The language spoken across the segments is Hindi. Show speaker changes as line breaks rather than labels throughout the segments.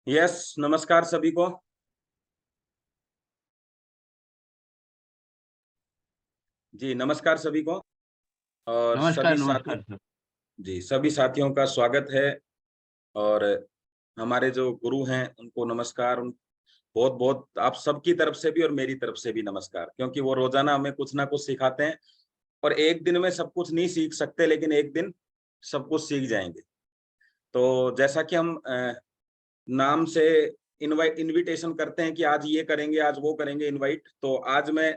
यस, नमस्कार सभी को। जी, नमस्कार सभी को। और
नमस्कार,
सभी साथी,
नमस्कार सर।
जी, सभी साथियों का स्वागत है। और हमारे जो गुरु हैं उनको नमस्कार। बहुत बहुत आप सबकी तरफ से भी और मेरी तरफ से भी नमस्कार, क्योंकि वो रोजाना हमें कुछ ना कुछ सिखाते हैं। और एक दिन में सब कुछ नहीं सीख सकते, लेकिन एक दिन सब कुछ सीख जाएंगे। तो जैसा कि हम नाम से इनविटेशन करते हैं कि आज ये करेंगे, आज वो करेंगे, इनवाइट। तो आज मैं,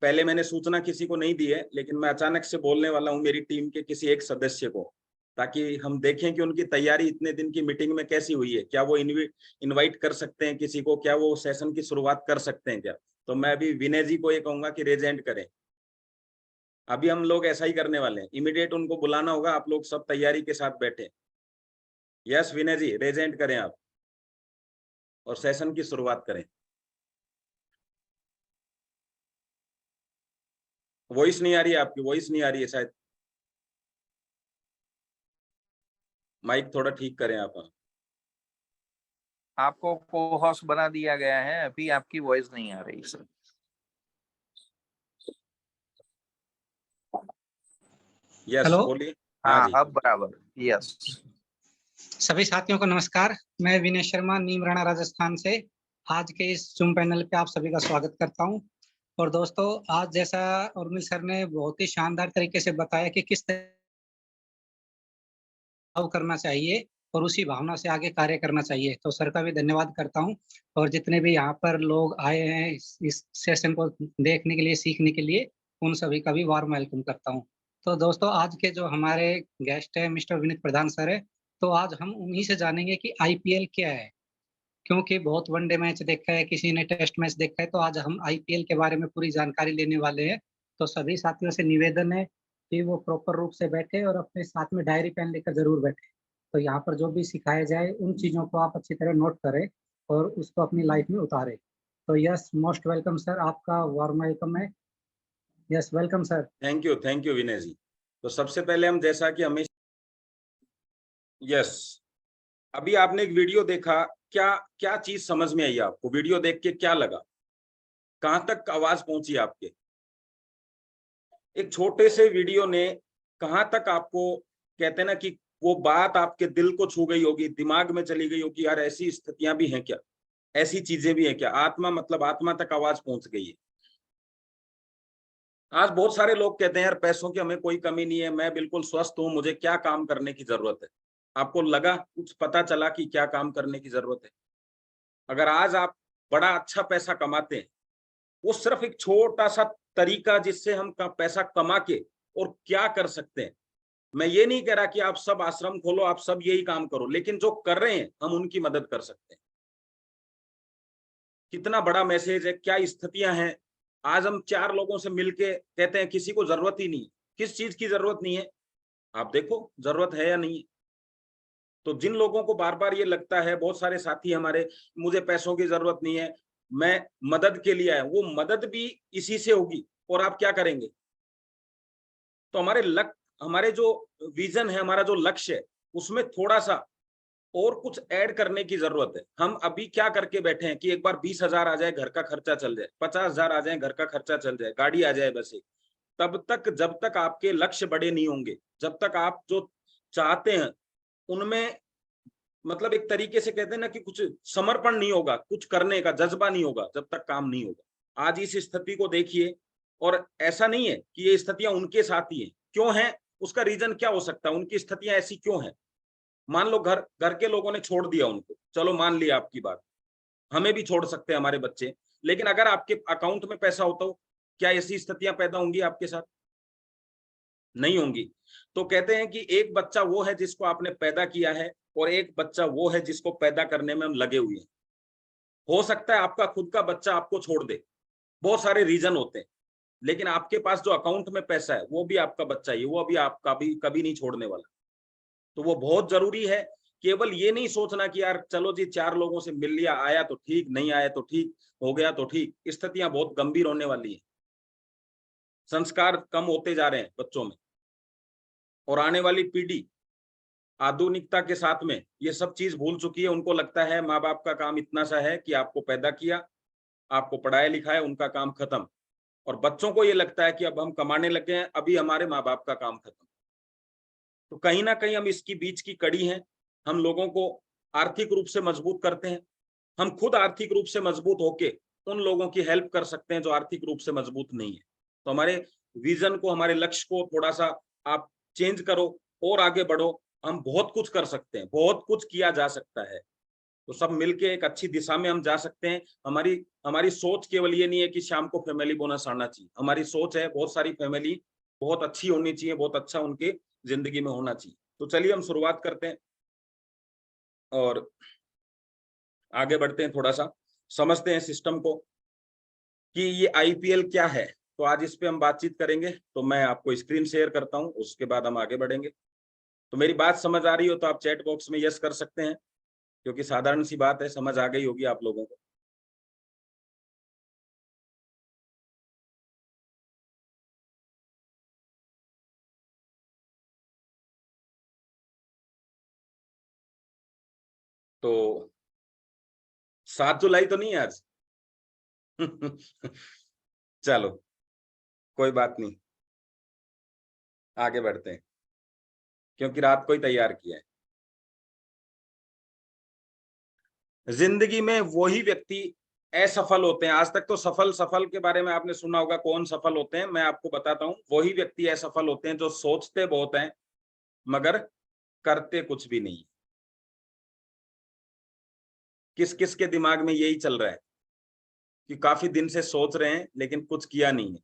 पहले मैंने सूचना किसी को नहीं दी है, लेकिन मैं अचानक से बोलने वाला हूँ मेरी टीम के किसी एक सदस्य को, ताकि हम देखें कि उनकी तैयारी इतने दिन की मीटिंग में कैसी हुई है। क्या वो इनवाइट कर सकते हैं किसी को? क्या वो सेशन की शुरुआत कर सकते हैं क्या? तो मैं अभी विनय जी को ये कहूंगा कि रेज हैंड करें। अभी हम लोग ऐसा ही करने वाले हैं, इमीडिएट उनको बुलाना होगा। आप लोग सब तैयारी के साथ बैठे। यस विनय जी, रेज हैंड करें आप और सेशन की शुरुआत करें। वॉइस नहीं आ रही है आपकी, वॉइस नहीं आ रही है शायद। माइक थोड़ा ठीक करें आप।
आपको को-होस्ट बना दिया गया है, अभी आपकी वॉइस नहीं आ रही सर।
Yes
hello.
बोलिए। हाँ
हाँ
जी।
अब बराबर। यस।
सभी साथियों को नमस्कार। मैं विनय शर्मा, नीमराणा, राजस्थान से आज के इस जूम पैनल पे आप सभी का स्वागत करता हूं। और दोस्तों, आज जैसा उर्मिल सर ने बहुत ही शानदार तरीके से बताया कि किस तरह करना चाहिए और उसी भावना से आगे कार्य करना चाहिए, तो सर का भी धन्यवाद करता हूं। और जितने भी यहाँ पर लोग आए हैं इस सेशन को देखने के लिए, सीखने के लिए, उन सभी का भी वार्म वेलकम करता हूं। तो दोस्तों, आज के जो हमारे गेस्ट है मिस्टर विनीत प्रधान सर है, तो आज हम उन्हीं से जानेंगे कि आईपीएल क्या है। क्योंकि बहुत वनडे मैच देखा है, किसी ने टेस्ट मैच देखा है, तो आज हम आईपीएल के बारे में पूरी जानकारी लेने वाले हैं। तो सभी साथियों से निवेदन है कि वो प्रॉपर रूप से बैठे और अपने साथ में डायरी पेन लेकर जरूर बैठे। तो यहाँ पर जो भी सिखाया जाए उन चीज़ों को आप अच्छी तरह नोट करें और उसको अपनी लाइफ में उतारें। तो यस, मोस्ट वेलकम सर, आपका वार्म वेलकम है। Yes, welcome sir.
Thank you Vinay ji. तो सबसे पहले हम, जैसा कि हमें, यस, अभी आपने एक वीडियो देखा, क्या क्या चीज समझ में आई आपको? वीडियो देख के क्या लगा? कहां तक आवाज पहुंची आपके? एक छोटे से वीडियो ने कहां तक आपको, कहते हैं ना कि वो बात आपके दिल को छू गई होगी, दिमाग में चली गई होगी, यार ऐसी स्थितियां भी हैं क्या, ऐसी चीजें भी हैं क्या? आत्मा, मतलब आत्मा तक आवाज पहुंच गई है। आज बहुत सारे लोग कहते हैं यार पैसों की हमें कोई कमी नहीं है, मैं बिल्कुल स्वस्थ हूं, मुझे क्या काम करने की जरूरत है? आपको लगा, कुछ पता चला कि क्या काम करने की जरूरत है? अगर आज आप बड़ा अच्छा पैसा कमाते हैं, वो सिर्फ एक छोटा सा तरीका जिससे हम पैसा कमा के और क्या कर सकते हैं। मैं ये नहीं कह रहा कि आप सब आश्रम खोलो, आप सब यही काम करो, लेकिन जो कर रहे हैं हम उनकी मदद कर सकते हैं। कितना बड़ा मैसेज है, क्या स्थितियां हैं। आज हम चार लोगों से मिलके कहते हैं किसी को जरूरत ही नहीं। किस चीज की जरूरत नहीं है? आप देखो जरूरत है या नहीं है। तो जिन लोगों को बार बार ये लगता है, बहुत सारे साथी हमारे, मुझे पैसों की जरूरत नहीं है, मैं मदद के लिए आया, वो मदद भी इसी से होगी। और आप क्या करेंगे? तो हमारे जो विजन है, हमारा जो लक्ष्य है, उसमें थोड़ा सा और कुछ ऐड करने की जरूरत है। हम अभी क्या करके बैठे हैं कि एक बार 20,000 आ जाए, घर का खर्चा चल जाए, 50,000 आ जाए, घर का खर्चा चल जाए, गाड़ी आ जाए बस एक। तब तक, जब तक आपके लक्ष्य बड़े नहीं होंगे, जब तक आप जो चाहते हैं उनमें, मतलब एक तरीके से कहते हैं ना कि कुछ समर्पण नहीं होगा, कुछ करने का जज्बा नहीं होगा, जब तक काम नहीं होगा। आज इस स्थिति को देखिए। और ऐसा नहीं है कि ये स्थितियां उनके साथ ही है। क्यों है? उसका रीजन क्या हो सकता है? उनकी स्थितियां ऐसी क्यों है? मान लो घर घर के लोगों ने छोड़ दिया उनको, चलो मान लिया आपकी बात, हमें भी छोड़ सकते हैं हमारे बच्चे। लेकिन अगर आपके अकाउंट में पैसा होता हो, क्या ऐसी स्थितियां पैदा होंगी आपके साथ? नहीं होंगी। तो कहते हैं कि एक बच्चा वो है जिसको आपने पैदा किया है, और एक बच्चा वो है जिसको पैदा करने में हम लगे हुए हैं। हो सकता है आपका खुद का बच्चा आपको छोड़ दे, बहुत सारे रीजन होते हैं, लेकिन आपके पास जो अकाउंट में पैसा है वो भी आपका बच्चा ही है, वो अभी आपका भी कभी नहीं छोड़ने वाला। तो वो बहुत जरूरी है। केवल ये नहीं सोचना कि यार चलो जी चार लोगों से मिल लिया, आया तो ठीक, नहीं आया तो ठीक, हो गया तो ठीक। स्थितियां बहुत गंभीर होने वाली है। संस्कार कम होते जा रहे हैं बच्चों में, और आने वाली पीढ़ी आधुनिकता के साथ में ये सब चीज भूल चुकी है। उनको लगता है माँ बाप का काम इतना सा है कि आपको पैदा किया, आपको पढ़ाया लिखाया, उनका काम खत्म। और बच्चों को ये लगता है कि अब हम कमाने लगे हैं, अभी हमारे माँ बाप का काम खत्म। तो कहीं ना कहीं हम इसकी बीच की कड़ी हैं। हम लोगों को आर्थिक रूप से मजबूत करते हैं, हम खुद आर्थिक रूप से मजबूत होके उन लोगों की हेल्प कर सकते हैं जो आर्थिक रूप से मजबूत नहीं है। तो हमारे विजन को, हमारे लक्ष्य को थोड़ा सा आप चेंज करो और आगे बढ़ो। हम बहुत कुछ कर सकते हैं, बहुत कुछ किया जा सकता है। तो सब मिलके एक अच्छी दिशा में हम जा सकते हैं। हमारी हमारी सोच केवल ये नहीं है कि शाम को फैमिली बोनस आना चाहिए। हमारी सोच है बहुत सारी फैमिली बहुत अच्छी होनी चाहिए, बहुत अच्छा उनके जिंदगी में होना चाहिए। तो चलिए हम शुरुआत करते हैं और आगे बढ़ते हैं, थोड़ा सा समझते हैं सिस्टम को कि ये आईपीएल क्या है। तो आज इस पे हम बातचीत करेंगे। तो मैं आपको स्क्रीन शेयर करता हूं, उसके बाद हम आगे बढ़ेंगे। तो मेरी बात समझ आ रही हो तो आप चैट बॉक्स में यस कर सकते हैं, क्योंकि साधारण सी बात है, समझ आ गई होगी आप लोगों को। तो 7 जुलाई तो नहीं है आज? चलो कोई बात नहीं, आगे बढ़ते हैं, क्योंकि रात को ही तैयार किया है। जिंदगी में वही व्यक्ति असफल होते हैं। आज तक तो सफल सफल के बारे में आपने सुना होगा, कौन सफल होते हैं। मैं आपको बताता हूँ, वही व्यक्ति असफल होते हैं जो सोचते बहुत हैं मगर करते कुछ भी नहीं। किस किस के दिमाग में यही चल रहा है कि काफी दिन से सोच रहे हैं लेकिन कुछ किया नहीं है।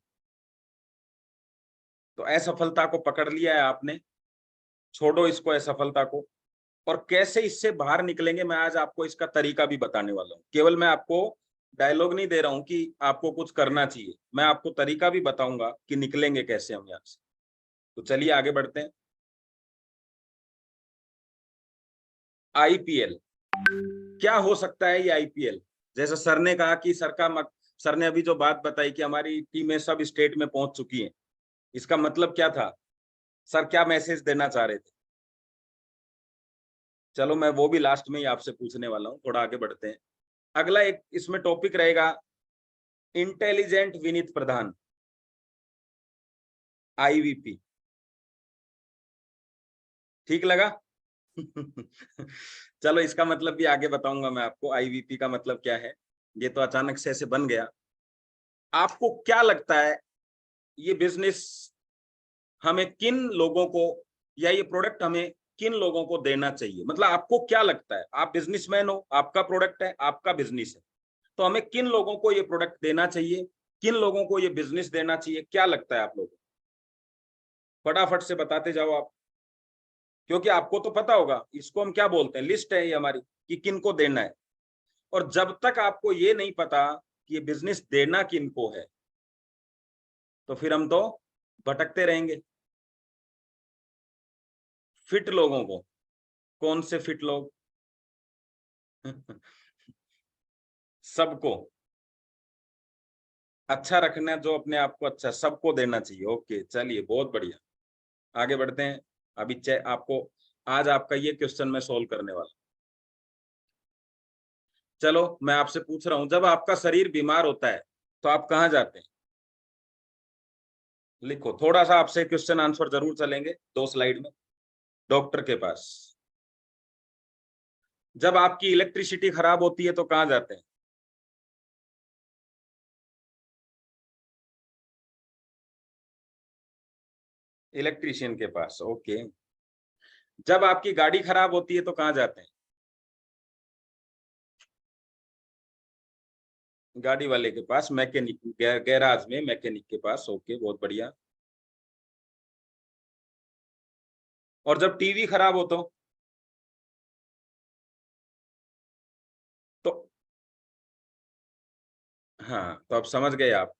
तो असफलता को पकड़ लिया है आपने, छोड़ो इसको असफलता को। और कैसे इससे बाहर निकलेंगे, मैं आज आपको इसका तरीका भी बताने वाला हूँ। केवल मैं आपको डायलॉग नहीं दे रहा हूँ कि आपको कुछ करना चाहिए, मैं आपको तरीका भी बताऊंगा कि निकलेंगे कैसे हम यहाँ से। तो चलिए आगे बढ़ते हैं। आईपीएल क्या हो सकता है? ये आईपीएल, जैसे सर ने कहा कि सर ने अभी जो बात बताई कि हमारी टीमें सब स्टेट में पहुंच चुकी हैं, इसका मतलब क्या था? सर क्या मैसेज देना चाह रहे थे? चलो मैं वो भी लास्ट में ही आपसे पूछने वाला हूँ, थोड़ा आगे बढ़ते हैं। अगला एक इसमें टॉपिक रहेगा इंटेलिजेंट विनीत प्रधान, आईवीपी। ठीक लगा? चलो इसका मतलब भी आगे बताऊंगा मैं आपको, आईवीपी का मतलब क्या है। ये तो अचानक से ऐसे बन गया। आपको क्या लगता है ये बिजनेस हमें किन लोगों को, या ये प्रोडक्ट हमें किन लोगों को देना चाहिए? मतलब आपको क्या लगता है, आप बिजनेसमैन हो, आपका प्रोडक्ट है, आपका बिजनेस है, तो हमें किन लोगों को ये प्रोडक्ट देना चाहिए, किन लोगों को ये बिजनेस देना चाहिए? क्या लगता है आप लोगों को? फटाफट से बताते जाओ आप, क्योंकि आपको तो पता होगा इसको हम क्या बोलते हैं, लिस्ट है ये हमारी कि किन को देना है। और जब तक आपको ये नहीं पता कि ये बिजनेस देना किन को है, तो फिर हम तो भटकते रहेंगे। फिट लोगों को, कौन से फिट लोग? सबको अच्छा रखना, जो अपने आप को अच्छा, सबको देना चाहिए। ओके चलिए बहुत बढ़िया, आगे बढ़ते हैं। अभी आपको आज आपका ये क्वेश्चन मैं सोल्व करने वाला। चलो मैं आपसे पूछ रहा हूं, जब आपका शरीर बीमार होता है तो आप कहाँ जाते हैं? लिखो, थोड़ा सा आपसे क्वेश्चन आंसर जरूर चलेंगे 2 स्लाइड में। डॉक्टर के पास। जब आपकी इलेक्ट्रिसिटी खराब होती है तो कहाँ जाते हैं? इलेक्ट्रिशियन के पास। ओके। जब आपकी गाड़ी खराब होती है तो कहाँ जाते हैं? गाड़ी वाले के पास, मैकेनिक, गैराज में मैकेनिक के पास। ओके बहुत बढ़िया। और जब टीवी खराब हो तो हाँ, तो अब समझ गए आप,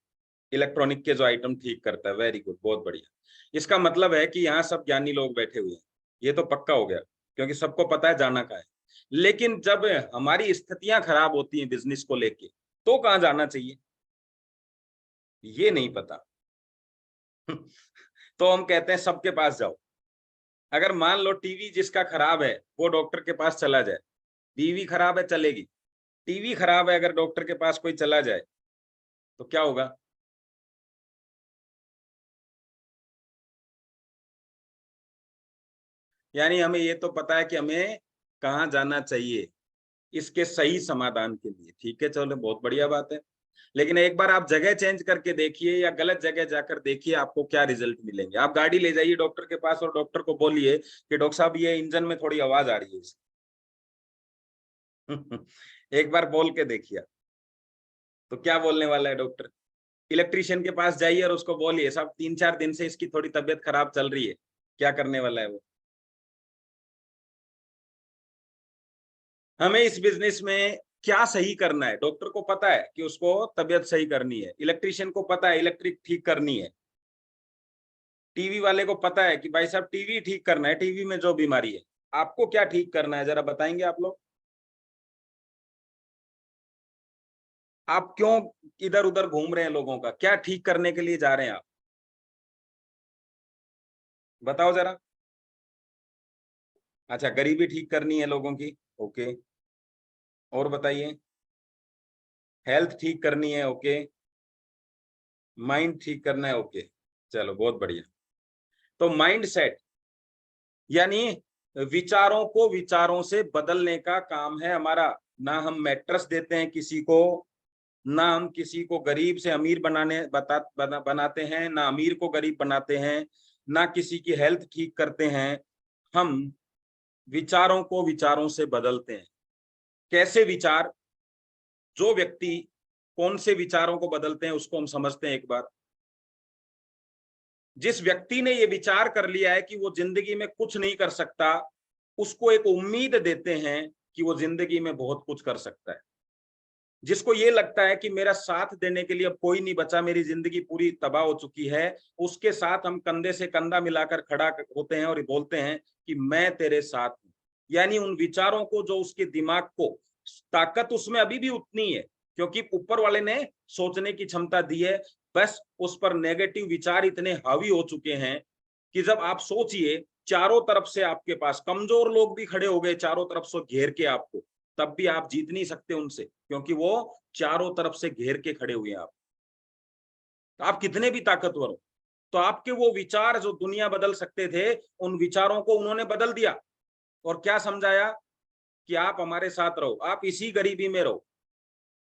इलेक्ट्रॉनिक के जो आइटम ठीक करता है। वेरी गुड, बहुत बढ़िया। इसका मतलब है कि यहाँ सब ज्ञानी लोग बैठे हुए हैं, ये तो पक्का हो गया, क्योंकि सबको पता है जाना कहाँ है। लेकिन जब हमारी स्थितियां खराब होती हैं बिजनेस को लेके, तो कहाँ जाना चाहिए ये नहीं पता। तो हम कहते हैं सबके पास जाओ। अगर मान लो टीवी जिसका खराब है वो डॉक्टर के पास चला जाए, टीवी खराब है चलेगी, टीवी खराब है अगर डॉक्टर के पास कोई चला जाए तो क्या होगा? यानी हमें ये तो पता है कि हमें कहाँ जाना चाहिए इसके सही समाधान के लिए। ठीक है, चलो बहुत बढ़िया बात है। लेकिन एक बार आप जगह चेंज करके देखिए या गलत जगह जाकर देखिए, आपको क्या रिजल्ट मिलेंगे। आप गाड़ी ले जाइए डॉक्टर के पास और डॉक्टर को बोलिए कि डॉक्टर साहब ये इंजन में थोड़ी आवाज आ रही है इसकी। एक बार बोल के देखिए तो क्या बोलने वाला है डॉक्टर? इलेक्ट्रिशियन के पास जाइए और उसको बोलिए साहब 3-4 दिन से इसकी थोड़ी तबीयत खराब चल रही है, क्या करने वाला है वो? हमें इस बिजनेस में क्या सही करना है, डॉक्टर को पता है कि उसको तबीयत सही करनी है, इलेक्ट्रिशियन को पता है इलेक्ट्रिक ठीक करनी है, टीवी वाले को पता है कि भाई साहब टीवी ठीक करना है, टीवी में जो बीमारी है। आपको क्या ठीक करना है जरा बताएंगे आप लोग? आप क्यों इधर उधर घूम रहे हैं? लोगों का क्या ठीक करने के लिए जा रहे हैं आप? बताओ जरा। अच्छा, गरीबी ठीक करनी है लोगों की, ओके। और बताइए। हेल्थ ठीक करनी है, ओके। माइंड ठीक करना है, ओके। चलो बहुत बढ़िया। तो माइंड सेट यानी विचारों को विचारों से बदलने का काम है हमारा। ना हम मैट्रेस देते हैं किसी को, ना हम किसी को गरीब से अमीर बनाते हैं, ना अमीर को गरीब बनाते हैं, ना किसी की हेल्थ ठीक करते हैं। हम विचारों को विचारों से बदलते हैं। कैसे विचार? जो व्यक्ति कौन से विचारों को बदलते हैं उसको हम समझते हैं एक बार। जिस व्यक्ति ने ये विचार कर लिया है कि वो जिंदगी में कुछ नहीं कर सकता, उसको एक उम्मीद देते हैं कि वो जिंदगी में बहुत कुछ कर सकता है। जिसको ये लगता है कि मेरा साथ देने के लिए अब कोई नहीं बचा, मेरी जिंदगी पूरी तबाह हो चुकी है, उसके साथ हम कंधे से कंधा मिलाकर खड़ा होते हैं और बोलते हैं कि मैं तेरे साथ हूं। यानी उन विचारों को, जो उसके दिमाग को, ताकत उसमें अभी भी उतनी है क्योंकि ऊपर वाले ने सोचने की क्षमता दी है, बस उस पर नेगेटिव विचार इतने हावी हो चुके हैं कि जब आप सोचिए चारों तरफ से आपके पास कमजोर लोग भी खड़े हो गए, चारों तरफ से घेर के आपको, तब भी आप जीत नहीं सकते उनसे क्योंकि वो चारों तरफ से घेर के खड़े हुए हैं। आप कितने भी ताकतवर हो, तो आपके वो विचार जो दुनिया बदल सकते थे, उन विचारों को उन्होंने बदल दिया और क्या समझाया कि आप हमारे साथ रहो, आप इसी गरीबी में रहो,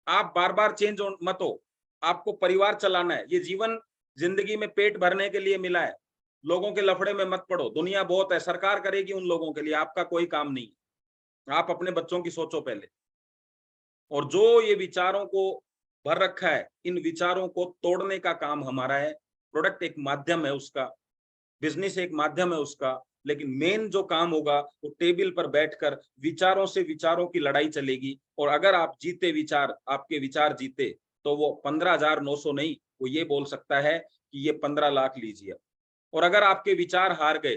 आप बार बार चेंज मत हो, आपको परिवार चलाना है, ये जीवन जिंदगी में पेट भरने के लिए मिला है, लोगों के लफड़े में मत पड़ो, दुनिया बहुत है, सरकार करेगी उन लोगों के लिए, आपका कोई काम नहीं, आप अपने बच्चों की सोचो पहले। और जो ये विचारों को भर रखा है, इन विचारों को तोड़ने का काम हमारा है। प्रोडक्ट एक माध्यम है उसका, बिजनेस एक माध्यम है उसका, लेकिन मेन जो काम होगा वो टेबल पर बैठकर विचारों से विचारों की लड़ाई चलेगी। और अगर आप जीते विचार, आपके विचार जीते, तो वो 15,900 नहीं, वो ये बोल सकता है कि ये 15 लाख लीजिए। और अगर आपके विचार हार गए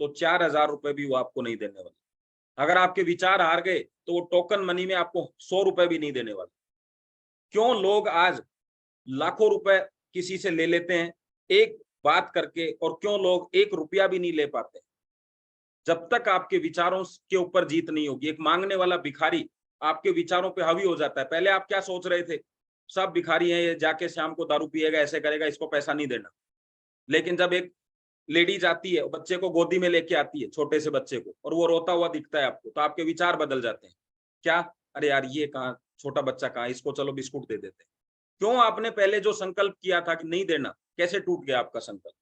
तो 4,000 रुपए भी वो आपको नहीं देने वाले। अगर आपके विचार हार गए तो वो टोकन मनी में आपको 100 रुपए भी नहीं देने वाले। क्यों लोग आज लाखों रुपए किसी से ले लेते हैं एक बात करके, और क्यों लोग 1 रुपया भी नहीं ले पाते? जब तक आपके विचारों के ऊपर जीत नहीं होगी। एक मांगने वाला भिखारी आपके विचारों पे हावी हो जाता है। पहले आप क्या सोच रहे थे? सब भिखारी हैं, ये जाके शाम को दारू पिएगा, ऐसे करेगा, इसको पैसा नहीं देना। लेकिन जब एक लेडी जाती है, बच्चे को गोदी में लेके आती है, छोटे से बच्चे को, और वो रोता हुआ दिखता है आपको, तो आपके विचार बदल जाते हैं। क्या? अरे यार, ये कहाँ, छोटा बच्चा कहाँ, इसको चलो बिस्कुट दे देते हैं। क्यों? आपने पहले जो संकल्प किया था कि नहीं देना, कैसे टूट गया आपका संकल्प?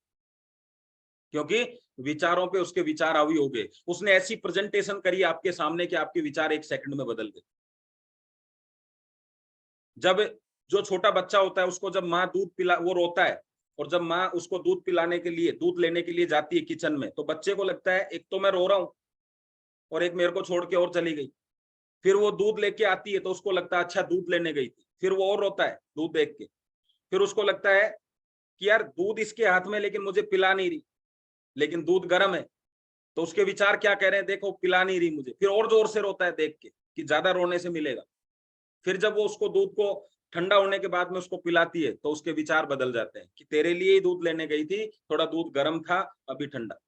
क्योंकि विचारों पे उसके विचार हावी हो गए। उसने ऐसी प्रेजेंटेशन करी आपके सामने कि आपके विचार 1 सेकंड में बदल गए। जब जो छोटा बच्चा होता है, उसको जब माँ दूध पिला, वो रोता है, और जब माँ उसको दूध पिलाने के लिए, दूध लेने के लिए जाती है किचन में, तो बच्चे को लगता है एक तो मैं रो रहा हूँ और एक मेरे को छोड़ के और चली गई। फिर वो दूध लेके आती है तो उसको लगता है अच्छा दूध लेने गई थी। फिर वो और रोता है दूध देख के। फिर उसको लगता है कि यार दूध इसके हाथ में लेकिन मुझे पिला नहीं रही, लेकिन दूध गर्म है। तो उसके विचार क्या कह रहे हैं? देखो पिला नहीं रही मुझे। फिर और जोर से रोता है देख के कि ज्यादा रोने से मिलेगा। फिर जब वो उसको दूध को ठंडा होने के बाद में उसको पिलाती है, तो उसके विचार बदल जाते हैं कि तेरे लिए ही दूध लेने गई थी, थोड़ा दूध गर्म था, अभी ठंडा।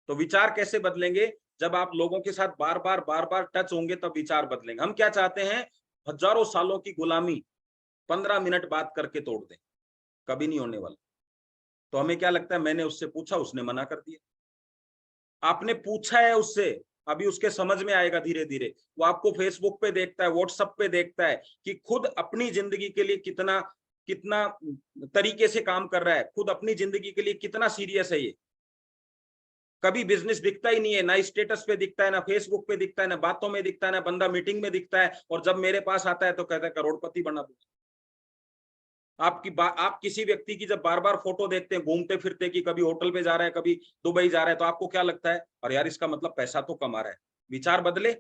तो विचार कैसे बदलेंगे? जब आप लोगों के साथ बार बार टच होंगे तब विचार बदलेंगे। हम क्या चाहते हैं? हजारों सालों की गुलामी 15 मिनट बात करके तोड़ दें, कभी नहीं होने वाला। तो हमें क्या लगता है, मैंने उससे पूछा, उसने मना कर दिया। आपने पूछा है उससे, अभी उसके समझ में आएगा धीरे धीरे। वो आपको फेसबुक पे देखता है, व्हाट्सएप पे देखता है कि खुद अपनी जिंदगी के लिए कितना कितना तरीके से काम कर रहा है, खुद अपनी जिंदगी के लिए कितना सीरियस है ये। कभी बिजनेस दिखता ही नहीं है, ना स्टेटस पे दिखता है, ना फेसबुक पे दिखता है, ना बातों में दिखता है, ना बंदा मीटिंग में दिखता है, और जब मेरे पास आता है तो कहता है करोड़पति बना दूं। आप किसी व्यक्ति की जब बार बार फोटो देखते हैं घूमते फिरते कि कभी होटल पे जा रहा है, कभी दुबई जा रहा है, तो आपको क्या लगता है? और यार इसका मतलब पैसा तो कमा रहा है। विचार बदले,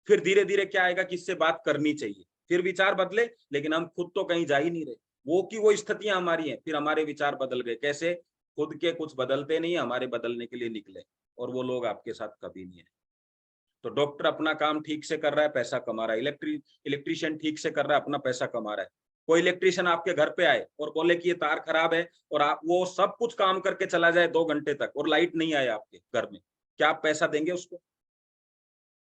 फिर धीरे धीरे क्या आएगा कि इससे बात करनी चाहिए, फिर विचार बदले, लेकिन हम खुद तो कहीं जा ही नहीं रहे। वो की वो स्थितियां हमारी हैं, फिर हमारे विचार बदल गए। कैसे? खुद के कुछ बदलते नहीं, हमारे बदलने के लिए निकले, और वो लोग आपके साथ कभी नहीं है। तो डॉक्टर अपना काम ठीक से कर रहा है, पैसा कमा रहा है। इलेक्ट्रीशियन ठीक से कर रहा है, अपना पैसा कमा रहा है। कोई इलेक्ट्रीशियन आपके घर पे आए और बोले कि ये तार खराब है, और आप वो सब कुछ काम करके चला जाए 2 घंटे तक, और लाइट नहीं आए आपके घर में, क्या आप पैसा देंगे उसको?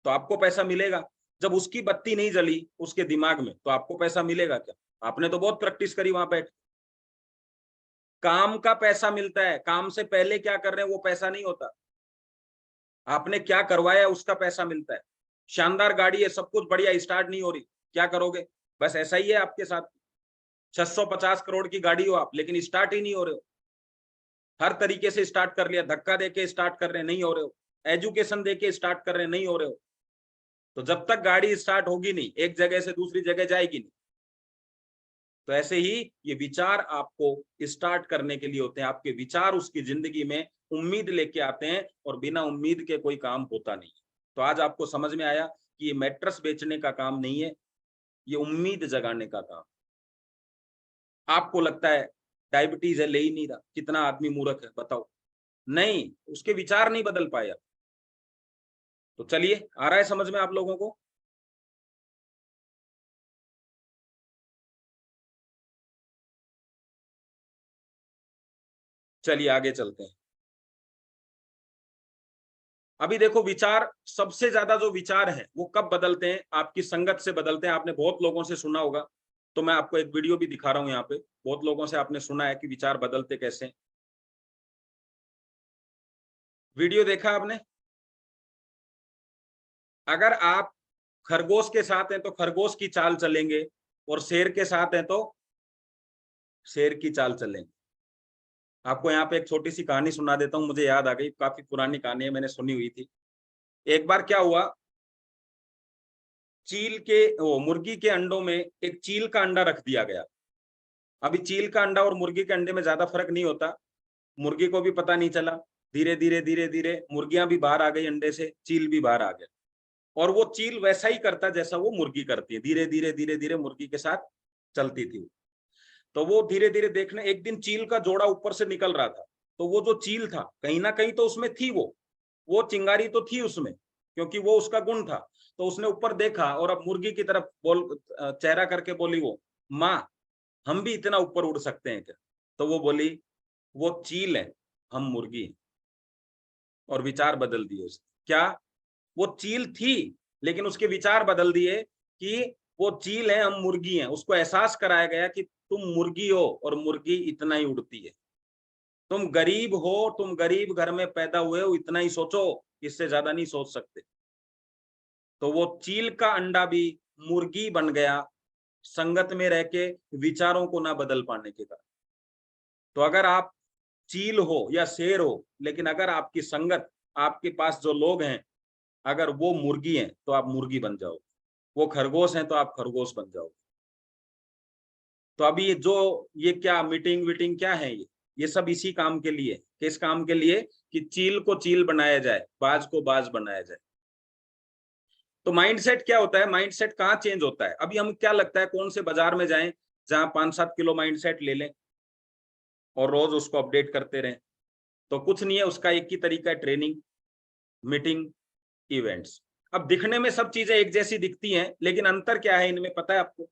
तो आपको पैसा मिलेगा। जब उसकी बत्ती नहीं जली उसके दिमाग में, तो आपको पैसा मिलेगा क्या? आपने तो बहुत प्रैक्टिस करी वहां बैठ। काम का पैसा मिलता है, काम से पहले क्या कर रहे हैं वो पैसा नहीं होता। आपने क्या करवाया उसका पैसा मिलता है। शानदार गाड़ी है, सब कुछ बढ़िया, स्टार्ट नहीं हो रही, क्या करोगे? बस ऐसा ही है आपके साथ। 650 करोड़ की गाड़ी हो आप, लेकिन स्टार्ट ही नहीं हो रहे हो। हर तरीके से स्टार्ट कर लिया, धक्का देके स्टार्ट कर रहे हैं, नहीं हो रहे हो। एजुकेशन देके स्टार्ट कर रहे हैं, नहीं हो रहे हो। तो जब तक गाड़ी स्टार्ट होगी नहीं, एक जगह से दूसरी जगह जाएगी नहीं। तो ऐसे ही ये विचार आपको स्टार्ट करने के लिए होते हैं। आपके विचार उसकी जिंदगी में उम्मीद लेके आते हैं, और बिना उम्मीद के कोई काम होता नहीं। तो आज आपको समझ में आया कि ये मैट्रेस बेचने का काम नहीं है, ये उम्मीद जगाने का काम। आपको लगता है डायबिटीज है, ले ही नहीं रहा, कितना आदमी मूर्ख है बताओ। नहीं, उसके विचार नहीं बदल पाया। तो चलिए, आ रहा है समझ में आप लोगों को? चलिए आगे चलते हैं। अभी देखो, विचार सबसे ज्यादा जो विचार है वो कब बदलते हैं? आपकी संगत से बदलते हैं। आपने बहुत लोगों से सुना होगा, तो मैं आपको एक वीडियो भी दिखा रहा हूं यहाँ पे। बहुत लोगों से आपने सुना है कि विचार बदलते कैसे। वीडियो देखा आपने? अगर आप खरगोश के साथ हैं तो खरगोश की चाल चलेंगे, और शेर के साथ हैं तो शेर की चाल चलेंगे। आपको यहाँ पे एक छोटी सी कहानी सुना देता हूँ, मुझे याद आ गई, काफी पुरानी कहानी है, मैंने सुनी हुई थी। एक बार क्या हुआ, चील के मुर्गी के अंडों में एक चील का अंडा रख दिया गया। अभी चील का अंडा और मुर्गी के अंडे में ज्यादा फर्क नहीं होता, मुर्गी को भी पता नहीं चला। धीरे धीरे धीरे धीरे मुर्गियां भी बाहर आ गई अंडे से, चील भी बाहर आ गया। और वो चील वैसा ही करता जैसा वो मुर्गी करती है, धीरे धीरे धीरे धीरे मुर्गी के साथ चलती थी। तो वो धीरे धीरे देखने, एक दिन चील का जोड़ा ऊपर से निकल रहा था। तो वो जो चील था, कहीं ना कहीं तो उसमें थी वो चिंगारी तो थी उसमें, क्योंकि वो उसका गुण था। तो उसने ऊपर देखा, और अब मुर्गी की तरफ चेहरा करके बोली वो, माँ हम भी इतना ऊपर उड़ सकते हैं क्या? तो वो बोली, वो चील है, हम मुर्गी हैं। और विचार बदल दिए उसने। क्या? वो चील थी, लेकिन उसके विचार बदल दिए कि वो चील है, हम मुर्गी हैं। उसको एहसास कराया गया कि तुम मुर्गी हो, और मुर्गी इतना ही उड़ती है। तुम गरीब हो, तुम गरीब घर में पैदा हुए हो, इतना ही सोचो, इससे ज्यादा नहीं सोच सकते। तो वो चील का अंडा भी मुर्गी बन गया, संगत में रह के विचारों को ना बदल पाने के कारण। तो अगर आप चील हो या शेर हो, लेकिन अगर आपकी संगत, आपके पास जो लोग हैं, अगर वो मुर्गी हैं तो आप मुर्गी बन जाओ, वो खरगोश हैं तो आप खरगोश बन जाओ। तो अभी ये क्या मीटिंग वीटिंग क्या है, ये सब इसी काम के लिए। किस काम के लिए? कि चील को चील बनाया जाए, बाज को बाज बनाया जाए। तो माइंडसेट क्या होता है? माइंडसेट कहाँ चेंज होता है? अभी हम क्या लगता है, कौन से बाजार में जाएं जहां 5-7 किलो माइंडसेट ले लें और रोज उसको अपडेट करते रहें? तो कुछ नहीं है, उसका एक ही तरीका है, ट्रेनिंग, मीटिंग, इवेंट्स। अब दिखने में सब चीजें एक जैसी दिखती हैं, लेकिन अंतर क्या है इनमें पता है आपको?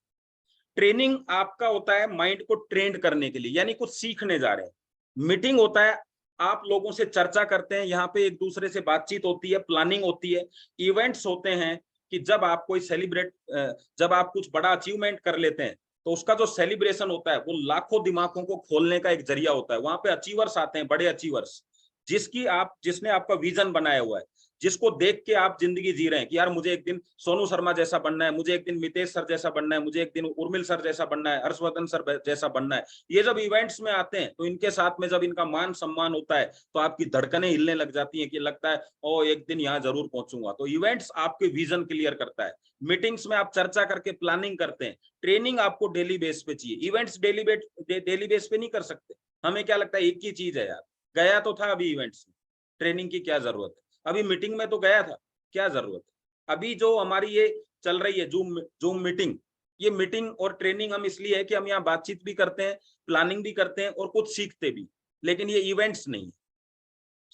ट्रेनिंग आपका होता है माइंड को ट्रेंड करने के लिए, यानी कुछ सीखने जा रहे हैं। मीटिंग होता है आप लोगों से चर्चा करते हैं, यहाँ पे एक दूसरे से बातचीत होती है, प्लानिंग होती है, इवेंट्स होते हैं कि जब आप कोई जब आप कुछ बड़ा अचीवमेंट कर लेते हैं तो उसका जो सेलिब्रेशन होता है वो लाखों दिमागों को खोलने का एक जरिया होता है। वहां पे अचीवर्स आते हैं, बड़े अचीवर्स, जिसने आपका विजन बनाया हुआ है, जिसको देख के आप जिंदगी जी रहे हैं कि यार मुझे एक दिन सोनू शर्मा जैसा बनना है, मुझे एक दिन मितेश सर जैसा बनना है, मुझे एक दिन उर्मिल सर जैसा बनना है, हर्षवर्धन सर जैसा बनना है। ये जब इवेंट्स में आते हैं तो इनके साथ में जब इनका मान सम्मान होता है तो आपकी धड़कनें हिलने लग जाती हैं कि लगता है ओ एक दिन यहाँ जरूर पहुंचूंगा। तो इवेंट्स आपके विजन क्लियर करता है। मीटिंग्स में आप चर्चा करके प्लानिंग करते हैं। ट्रेनिंग आपको डेली बेस पे चाहिए, इवेंट्स डेली बेस पे नहीं कर सकते। हमें क्या लगता है एक ही चीज है यार, गया तो था अभी इवेंट्स में, ट्रेनिंग की क्या जरूरत है, अभी मीटिंग में तो गया था, क्या जरूरत है। अभी जो हमारी ये चल रही है जूम मीटिंग, ये मीटिंग और ट्रेनिंग हम इसलिए है कि हम यहाँ बातचीत भी करते हैं, प्लानिंग भी करते हैं और कुछ सीखते भी, लेकिन ये इवेंट्स नहीं है।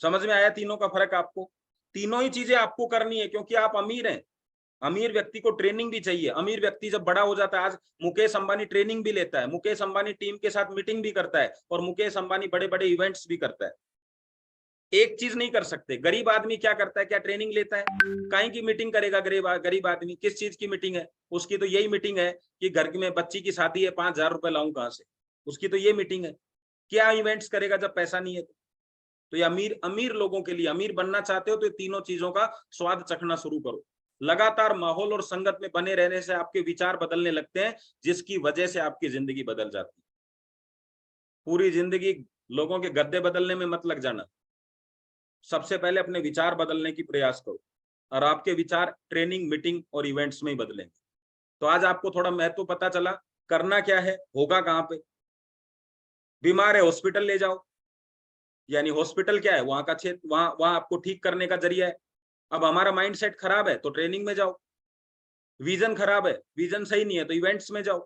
समझ में आया तीनों का फर्क आपको? तीनों ही चीजें आपको करनी है क्योंकि आप अमीर हैं। अमीर व्यक्ति को ट्रेनिंग भी चाहिए। अमीर व्यक्ति जब बड़ा हो जाता है, आज मुकेश अंबानी ट्रेनिंग भी लेता है, मुकेश अंबानी टीम के साथ मीटिंग भी करता है और मुकेश अंबानी बड़े बड़े इवेंट्स भी करता है। एक चीज नहीं कर सकते। गरीब आदमी क्या करता है, क्या ट्रेनिंग लेता है? कहीं की मीटिंग करेगा गरीब आदमी? किस चीज की मीटिंग है उसकी? तो यही मीटिंग है कि घर में बच्ची की शादी है, 5,000 रुपए लाऊं कहां से, उसकी तो ये मीटिंग है। क्या इवेंट्स करेगा जब पैसा नहीं है? तो ये अमीर अमीर लोगों के लिए, अमीर बनना चाहते हो तो ये तीनों चीजों का स्वाद चखना शुरू करो। लगातार माहौल और संगत में बने रहने से आपके विचार बदलने लगते हैं, जिसकी वजह से आपकी जिंदगी बदल जाती है। पूरी जिंदगी लोगों के गद्दे बदलने में मत लग जाना। सबसे पहले अपने विचार बदलने की प्रयास करो और आपके विचार ट्रेनिंग, मीटिंग और इवेंट्स में ही बदलेंगे। तो आज आपको थोड़ा महत्व पता चला, करना क्या है, होगा कहां पे। बीमार है हॉस्पिटल ले जाओ, यानी हॉस्पिटल क्या है, वहां का क्षेत्र, वहां आपको ठीक करने का जरिया है। अब हमारा माइंडसेट खराब है तो ट्रेनिंग में जाओ, विजन खराब है, विजन सही नहीं है तो इवेंट्स में जाओ,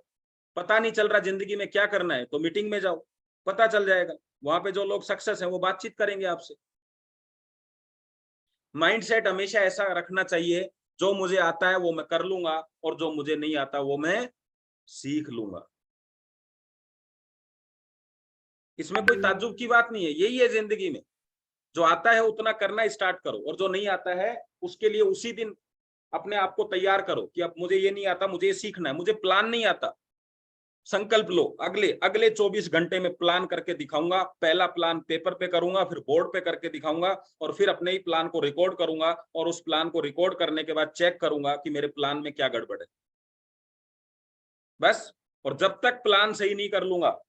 पता नहीं चल रहा जिंदगी में क्या करना है तो मीटिंग में जाओ, पता चल जाएगा। वहां पे जो लोग सक्सेस हैं वो बातचीत करेंगे आपसे। माइंडसेट हमेशा ऐसा रखना चाहिए, जो मुझे आता है वो मैं कर लूंगा और जो मुझे नहीं आता वो मैं सीख लूंगा। इसमें कोई ताज्जुब की बात नहीं है, यही है जिंदगी में। जो आता है उतना करना स्टार्ट करो और जो नहीं आता है उसके लिए उसी दिन अपने आप को तैयार करो कि अब मुझे ये नहीं आता, मुझे ये सीखना है, मुझे प्लान नहीं आता। संकल्प लो, अगले अगले 24 घंटे में प्लान करके दिखाऊंगा। पहला प्लान पेपर पे करूंगा, फिर बोर्ड पे करके दिखाऊंगा और फिर अपने ही प्लान को रिकॉर्ड करूंगा और उस प्लान को रिकॉर्ड करने के बाद चेक करूंगा कि मेरे प्लान में क्या गड़बड़ है, बस। और जब तक प्लान सही नहीं कर लूंगा,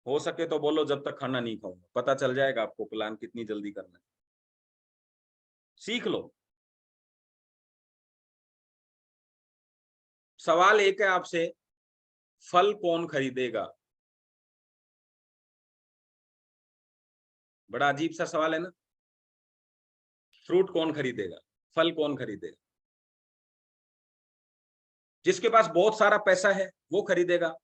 हो सके तो बोलो जब तक खाना नहीं खाऊंगा, पता चल जाएगा आपको प्लान कितनी जल्दी करना है। सीख लो। सवाल एक है आपसे, फल कौन खरीदेगा? बड़ा अजीब सा सवाल है ना। फ्रूट कौन खरीदेगा, फल कौन खरीदेगा? जिसके पास बहुत सारा पैसा है वो खरीदेगा।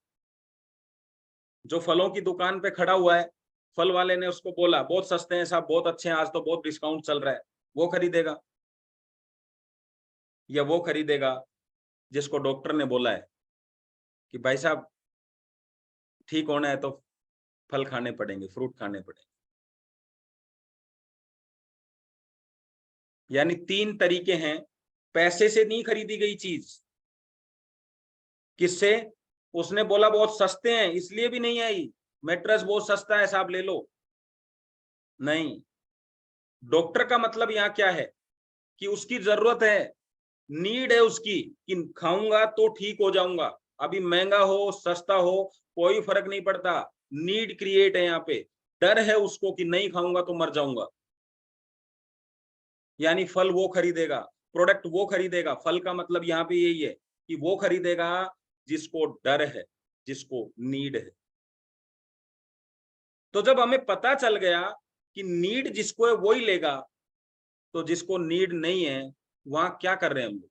जो फलों की दुकान पे खड़ा हुआ है, फल वाले ने उसको बोला बहुत सस्ते हैं साहब, बहुत अच्छे हैं, आज तो बहुत डिस्काउंट चल रहा है, वो खरीदेगा। या वो खरीदेगा जिसको डॉक्टर ने बोला है कि भाई साहब ठीक होना है तो फल खाने पड़ेंगे, फ्रूट खाने पड़ेंगे। यानी 3 तरीके हैं। पैसे से नहीं खरीदी गई चीज। किससे? उसने बोला बहुत सस्ते हैं इसलिए भी नहीं आई। मैट्रेस बहुत सस्ता है साहब ले लो, नहीं। डॉक्टर का मतलब यहाँ क्या है कि उसकी जरूरत है, नीड है उसकी, कि खाऊंगा तो ठीक हो जाऊंगा। अभी महंगा हो सस्ता हो कोई फर्क नहीं पड़ता, नीड क्रिएट है यहाँ पे। डर है उसको कि नहीं खाऊंगा तो मर जाऊंगा। यानी फल वो खरीदेगा, प्रोडक्ट वो खरीदेगा। फल का मतलब यहाँ पे यही है कि वो खरीदेगा जिसको डर है, जिसको नीड है। तो जब हमें पता चल गया कि नीड जिसको है वो ही लेगा, तो जिसको नीड नहीं है वहां क्या कर रहे हैं हम लोग?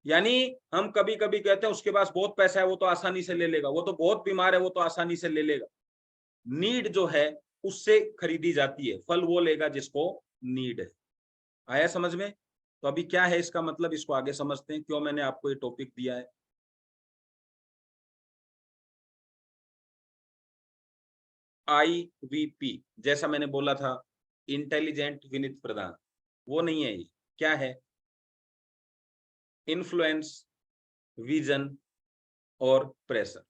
यानी हम कभी कभी कहते हैं उसके पास बहुत पैसा है वो तो आसानी से ले लेगा, वो तो बहुत बीमार है वो तो आसानी से ले लेगा। नीड जो है उससे खरीदी जाती है, फल वो लेगा जिसको नीड है। आया समझ में? तो अभी क्या है इसका मतलब, इसको आगे समझते हैं, क्यों मैंने आपको ये टॉपिक दिया है। IVP, जैसा मैंने बोला था, इंटेलिजेंट विनीत प्रधान, वो नहीं है ये। क्या है? इन्फ्लुएंस, विजन और प्रेशर।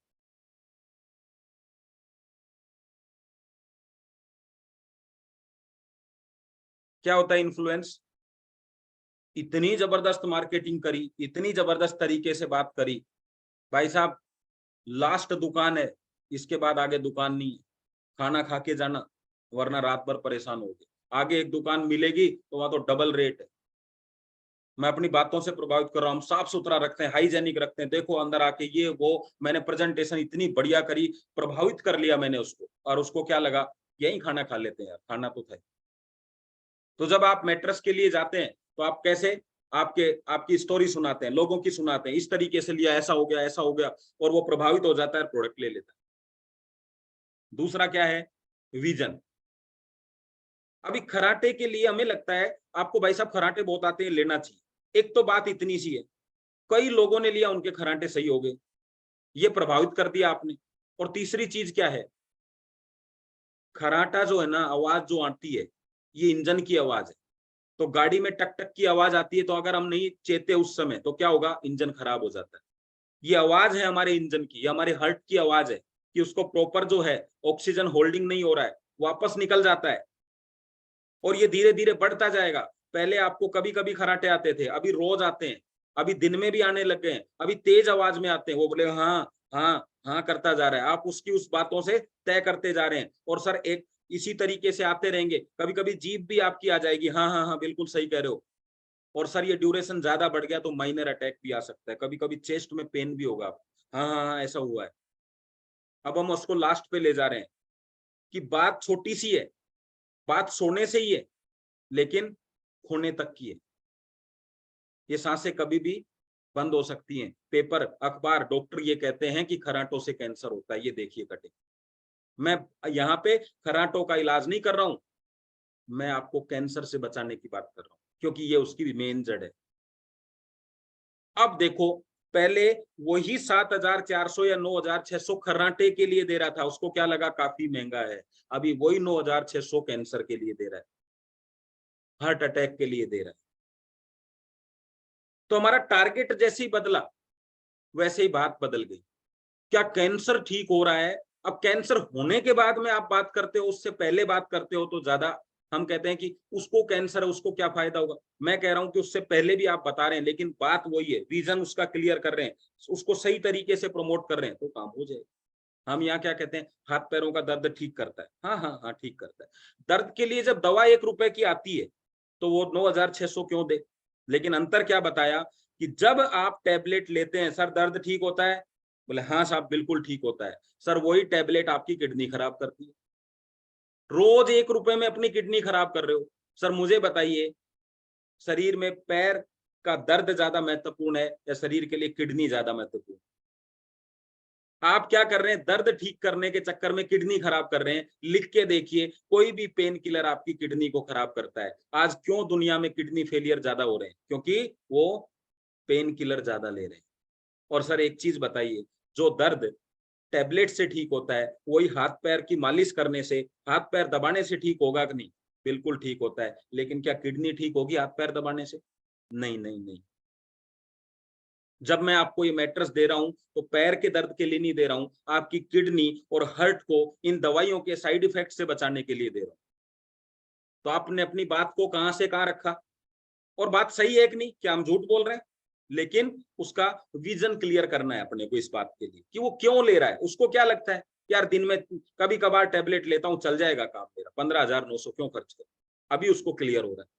क्या होता है इन्फ्लुएंस? इतनी जबरदस्त मार्केटिंग करी, इतनी जबरदस्त तरीके से बात करी, भाई साहब लास्ट दुकान है, इसके बाद आगे दुकान नहीं है, खाना खा के जाना वरना रात भर परेशान होगे। आगे एक दुकान मिलेगी तो वहां तो डबल रेट है। मैं अपनी बातों से प्रभावित कर रहा हूँ, हम साफ सुथरा रखते हैं, हाइजेनिक रखते हैं, देखो अंदर आके ये वो, मैंने प्रेजेंटेशन इतनी बढ़िया करी, प्रभावित कर लिया मैंने उसको, और उसको क्या लगा, यही खाना खा लेते हैं यार, खाना तो था। तो जब आप मैट्रेस के लिए जाते हैं तो आप कैसे, आपकी स्टोरी सुनाते हैं, लोगों की सुनाते हैं, इस तरीके से लिया, ऐसा हो गया, ऐसा हो गया, और वो प्रभावित हो जाता है, प्रोडक्ट ले लेता है। दूसरा क्या है? विजन। अभी खराटे के लिए हमें लगता है, आपको भाई साहब खराटे बहुत आते हैं, लेना चाहिए। एक तो बात इतनी सी है, कई लोगों ने लिया, उनके खराटे सही हो गए, ये प्रभावित कर दिया आपने। और तीसरी चीज क्या है? खराटा जो है ना, आवाज जो आती है, ये इंजन की आवाज है। तो गाड़ी में टक टक की आवाज आती है, तो अगर हम नहीं चेते उस समय तो क्या होगा, इंजन खराब हो जाता है। ये आवाज है हमारे इंजन की, ये हमारे हार्ट की आवाज है कि उसको प्रॉपर जो है ऑक्सीजन होल्डिंग नहीं हो रहा है, वापस निकल जाता है, और ये धीरे धीरे बढ़ता जाएगा। पहले आपको कभी कभी खराटे आते थे, अभी रोज आते हैं, अभी दिन में भी आने लग गए हैं, अभी तेज आवाज में आते हैं। वो बोले हाँ हाँ हाँ करता जा रहा है, आप उसकी उस बातों से तय करते जा रहे हैं। और सर एक इसी तरीके से आते रहेंगे, कभी कभी जीभ भी आपकी आ जाएगी, हाँ हाँ हाँ बिल्कुल सही कह रहे हो। और सर ये ड्यूरेशन ज्यादा बढ़ गया तो माइनर अटैक भी आ सकता है, कभी कभी चेस्ट में पेन भी होगा। हाँ हाँ हाँ ऐसा हुआ है। अब हम उसको लास्ट पे ले जा रहे हैं कि बात छोटी सी है, बात सोने से ही है, लेकिन खोने तक की है। ये सांसें कभी भी बंद हो सकती हैं। पेपर, अखबार, डॉक्टर ये कहते हैं कि खराटों से कैंसर होता है, ये देखिए कटिंग। मैं यहाँ पे खराटों का इलाज नहीं कर रहा हूं, मैं आपको कैंसर से बचाने की बात कर रहा हूं, क्योंकि ये उसकी मेन जड़ है। अब देखो, पहले वही 7,400 या 9,600 खर्राटे के लिए दे रहा था, उसको क्या लगा काफी महंगा है। अभी वही 9,600 कैंसर के लिए दे रहा है, हार्ट अटैक के लिए दे रहा है। तो हमारा टारगेट जैसे ही बदला, वैसे ही बात बदल गई। क्या कैंसर ठीक हो रहा है? अब कैंसर होने के बाद में आप बात करते हो, उससे पहले बात करते हो तो ज्यादा हम कहते हैं कि उसको कैंसर है, उसको क्या फायदा होगा। मैं कह रहा हूं कि उससे पहले भी आप बता रहे हैं, लेकिन बात वही है, विजन उसका क्लियर कर रहे हैं, उसको सही तरीके से प्रमोट कर रहे हैं, तो काम हो जाएगा। हम यहाँ क्या कहते हैं, हाथ पैरों का दर्द ठीक करता है, हाँ हाँ हाँ ठीक करता है। दर्द के लिए जब दवा 1 रुपए की आती है तो वो 9,600 क्यों दे? लेकिन अंतर क्या बताया कि जब आप टैबलेट लेते हैं, सर दर्द ठीक होता है, बोले हाँ साहब बिल्कुल ठीक होता है। सर वही टैबलेट आपकी किडनी खराब करती है, रोज 1 रुपए में अपनी किडनी खराब कर रहे हो। सर मुझे बताइए, शरीर में पैर का दर्द ज्यादा महत्वपूर्ण है या शरीर के लिए किडनी ज्यादा महत्वपूर्ण? आप क्या कर रहे हैं, दर्द ठीक करने के चक्कर में किडनी खराब कर रहे हैं। लिख के देखिए, कोई भी पेन किलर आपकी किडनी को खराब करता है। आज क्यों दुनिया में किडनी फेलियर ज्यादा हो रहे हैं? क्योंकि वो पेन किलर ज्यादा ले रहे हैं। और सर एक चीज बताइए, जो दर्द टैबलेट से ठीक होता है, वही हाथ पैर की मालिश करने से, हाथ पैर दबाने से ठीक होगा कि नहीं? बिल्कुल ठीक होता है। लेकिन क्या किडनी ठीक होगी हाथ पैर दबाने से? नहीं नहीं नहीं। जब मैं आपको ये मैट्रेस दे रहा हूं तो पैर के दर्द के लिए नहीं दे रहा हूं, आपकी किडनी और हार्ट को इन दवाइयों के साइड इफेक्ट से बचाने के लिए दे रहा हूं। तो आपने अपनी बात को कहां से कहां रखा, और बात सही है कि नहीं, क्या हम झूठ बोल रहे हैं? लेकिन उसका विजन क्लियर करना है अपने को इस बात के लिए कि वो क्यों ले रहा है। उसको क्या लगता है, यार दिन में कभी कभार टैबलेट लेता हूं, चल जाएगा काम मेरा, 15,900 क्यों खर्च कर। अभी उसको क्लियर हो रहा है।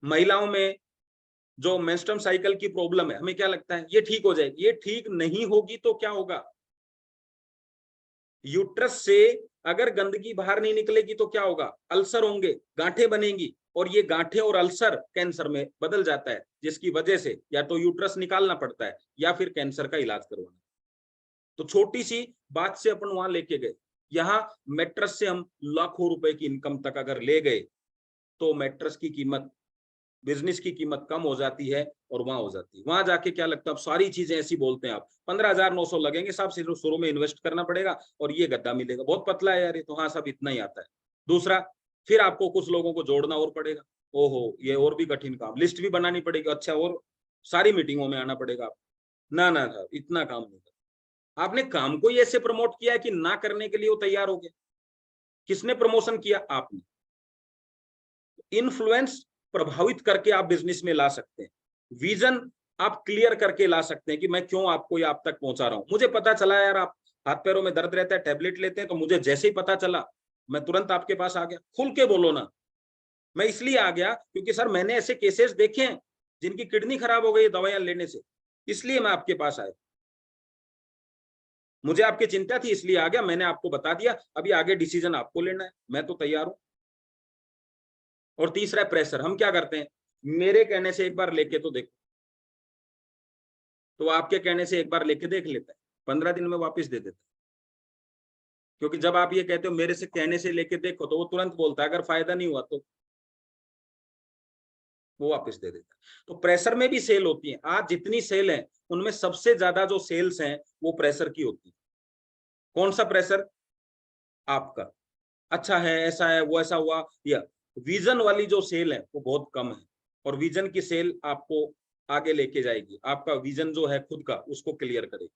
महिलाओं में जो मेंस्ट्रुअल साइकिल की प्रॉब्लम है, हमें क्या लगता है ये ठीक हो जाएगी, ये ठीक नहीं होगी तो क्या होगा? यूट्रस से अगर गंदगी बाहर नहीं निकलेगी तो क्या होगा? अल्सर होंगे, गांठें बनेंगी, और ये गांठें और अल्सर कैंसर में बदल जाता है, जिसकी वजह से या तो यूट्रस निकालना पड़ता है या फिर कैंसर का इलाज करवाना। तो छोटी सी बात से अपन वहां लेके गए। यहाँ मैट्रेस से हम लाखों रुपए की इनकम तक अगर ले गए, तो मैट्रेस की कीमत बिजनेस की कीमत कम हो जाती है और वहां हो जाती है। वहां जाके क्या लगता है, अब सारी चीजें ऐसी बोलते हैं आप 15,900 लगेंगे साहब, सिर्फ शुरू में इन्वेस्ट करना पड़ेगा और ये गद्दा मिलेगा, बहुत पतला है यार ये तो। हाँ साहब इतना ही आता है। दूसरा, फिर आपको कुछ लोगों को जोड़ना और पड़ेगा, ओहो ये और भी कठिन काम, लिस्ट भी बनानी पड़ेगी, अच्छा और सारी मीटिंगों में आना पड़ेगा आप। ना ना साहब इतना काम नहीं करना। आपने काम को ही ऐसे प्रमोट किया है कि ना करने के लिए वो तैयार हो गया। किसने प्रमोशन किया? आपने। इन्फ्लुएंस प्रभावित करके आप बिजनेस में ला सकते हैं, विजन आप क्लियर करके ला सकते हैं कि मैं क्यों आपको आप तक पहुंचा रहा हूं। मुझे पता चला यार आप हाथ पैरों में दर्द रहता है, टैबलेट लेते हैं, तो मुझे जैसे ही पता चला मैं तुरंत आपके पास आ गया। खुल के बोलो ना। मैं इसलिए आ गया क्योंकि सर मैंने ऐसे केसेस देखे हैं जिनकी किडनी खराब हो गई दवाइयां लेने से, इसलिए मैं आपके पास आया। मुझे आपकी चिंता थी इसलिए आ गया, मैंने आपको बता दिया, अभी आगे डिसीजन आपको लेना है, मैं तो तैयार हूं। और तीसरा प्रेशर, हम क्या करते हैं, मेरे कहने से एक बार लेके तो देखो, तो आपके कहने से एक बार लेके देख लेता है, 15 दिन में वापस दे देता है। क्योंकि जब आप ये कहते हो मेरे से कहने से लेके देखो, तो वो तुरंत बोलता है अगर फायदा नहीं हुआ तो वो वापस दे देता है। तो प्रेशर में भी सेल होती है। आज जितनी सेल है उनमें सबसे ज्यादा जो सेल्स हैं वो प्रेशर की होती है। कौन सा प्रेशर? आपका अच्छा है, ऐसा है, वो ऐसा हुआ, या विजन वाली जो सेल है वो बहुत कम है। और विजन की सेल आपको आगे लेके जाएगी, आपका विजन जो है खुद का उसको क्लियर करेगी।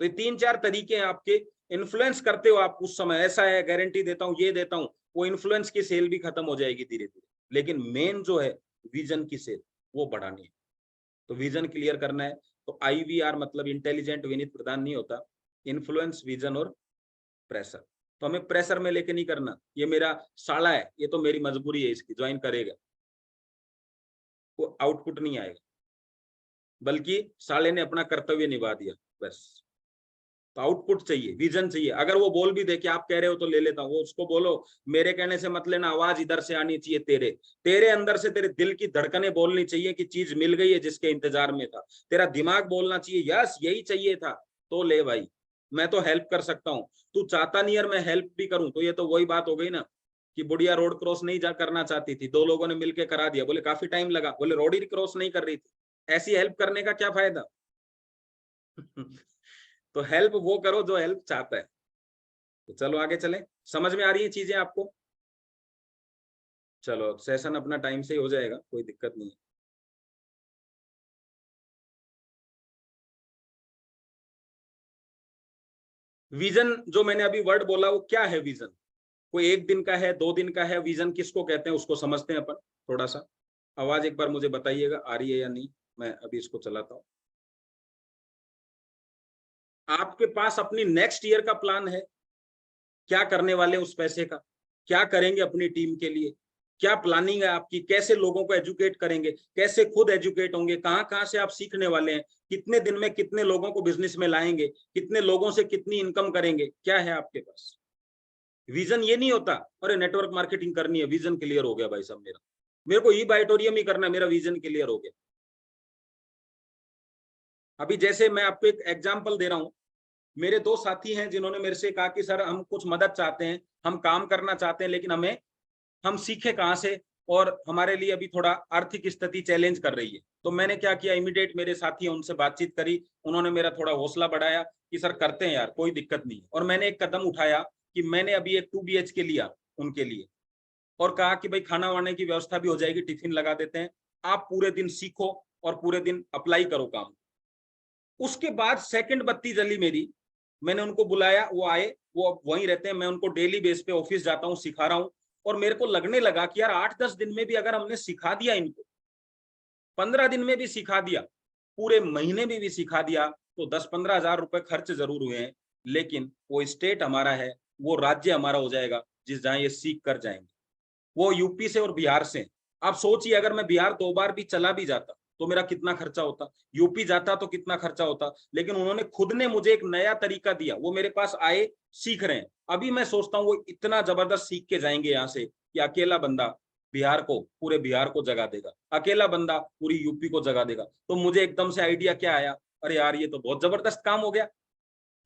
तो ये 3-4 तरीके हैं आपके, इन्फ्लुएंस करते हो आप उस समय, ऐसा है गारंटी देता हूं, ये देता हूं, वो इन्फ्लुएंस की सेल भी खत्म हो जाएगी धीरे धीरे। लेकिन मेन जो है विजन की सेल वो बढ़ानी है। तो विजन क्लियर करना है। तो IVR मतलब इंटेलिजेंट विनीत प्रधान नहीं होता, इन्फ्लुएंस, विजन और प्रेशर। तो हमें प्रेशर में लेके नहीं करना, ये मेरा साला है, ये तो मेरी मजबूरी है, इसकी ज्वाइन करेगा, वो आउटपुट नहीं आएगा, बल्कि साले ने अपना कर्तव्य निभा दिया बस। तो आउटपुट चाहिए, विजन चाहिए। अगर वो बोल भी दे कि आप कह रहे हो तो ले लेता हूँ, वो उसको बोलो मेरे कहने से मत लेना, आवाज इधर से आनी चाहिए, तेरे अंदर से, तेरे दिल की धड़कनें बोलनी चाहिए कि चीज मिल गई है जिसके इंतजार में था। तेरा दिमाग बोलना चाहिए यस यही चाहिए था, तो ले भाई, मैं तो हेल्प कर सकता हूँ। तू चाहता नहीं यार मैं हेल्प भी करूं, तो ये तो वही बात हो गई ना कि बुढ़िया रोड क्रॉस नहीं करना चाहती थी, 2 लोगों ने मिलकर करा दिया, बोले काफी टाइम लगा, बोले रोड ही क्रॉस नहीं कर रही थी, ऐसी हेल्प करने का क्या फायदा? तो हेल्प वो करो जो हेल्प चाहता है। तो चलो आगे चलें, समझ में आ रही है चीजें आपको? चलो सेशन अपना टाइम से ही हो जाएगा, कोई दिक्कत नहीं है। विजन जो मैंने अभी वर्ड बोला वो क्या है विजन? कोई 1 दिन का है, 2 दिन का है, विजन किसको कहते हैं उसको समझते हैं अपन थोड़ा सा। आवाज एक बार मुझे बताइएगा आ रही है या नहीं, मैं अभी इसको चलाता हूँ। आपके पास अपनी नेक्स्ट ईयर का प्लान है, क्या करने वाले उस पैसे का, क्या करेंगे अपनी टीम के लिए, क्या प्लानिंग है आपकी, कैसे लोगों को एजुकेट करेंगे, कैसे खुद एजुकेट होंगे, कहाँ से आप सीखने वाले हैं, कितने दिन में कितने लोगों को बिजनेस में लाएंगे, कितने लोगों से कितनी इनकम करेंगे, क्या है आपके पास? विजन ये नहीं होता अरे नेटवर्क मार्केटिंग करनी है, विजन क्लियर हो गया भाई साहब मेरा, मेरे को ई-बाइटोरियम ही करना है, मेरा विजन क्लियर हो गया। अभी जैसे मैं आपको एक एग्जांपल दे रहा हूं, मेरे 2 साथी हैं जिन्होंने मेरे से कहा कि सर हम कुछ मदद चाहते हैं, हम काम करना चाहते हैं, लेकिन हम सीखे कहाँ से, और हमारे लिए अभी थोड़ा आर्थिक स्थिति चैलेंज कर रही है। तो मैंने क्या किया, इमीडिएट मेरे साथी उनसे बातचीत करी, उन्होंने मेरा थोड़ा हौसला बढ़ाया कि सर करते हैं यार, कोई दिक्कत नहीं। और मैंने एक कदम उठाया कि मैंने अभी एक 2 BHK लिया उनके लिए, और कहा कि भाई खाना वाने की व्यवस्था भी हो जाएगी, टिफिन लगा देते हैं, आप पूरे दिन सीखो और पूरे दिन अप्लाई करो काम। उसके बाद सेकंड बत्ती जली मेरी, मैंने उनको बुलाया, वो आए, वो वहीं रहते हैं, मैं उनको डेली बेस पे ऑफिस जाता हूँ, सिखा रहा हूँ। और मेरे को लगने लगा कि यार 8-10 दिन में भी अगर हमने सिखा दिया इनको, 15 दिन में भी सिखा दिया, पूरे महीने में भी सिखा दिया, तो 10-15 हजार रुपए खर्च जरूर हुए हैं, लेकिन वो स्टेट हमारा है, वो राज्य हमारा हो जाएगा जिस जहां ये सीख कर जाएंगे। वो यूपी से और बिहार से। आप सोचिए अगर मैं बिहार 2 बार भी चला भी जाता तो मेरा कितना खर्चा होता, यूपी जाता तो कितना खर्चा होता। लेकिन उन्होंने खुद ने मुझे एक नया तरीका दिया, वो मेरे पास आए, सीख रहे हैं। अभी मैं सोचता हूँ वो इतना जबरदस्त सीख के जाएंगे यहाँ से कि अकेला बंदा बिहार को, पूरे बिहार को जगा देगा, अकेला बंदा पूरी यूपी को जगा देगा। तो मुझे एकदम से आइडिया क्या आया, अरे यार ये तो बहुत जबरदस्त काम हो गया,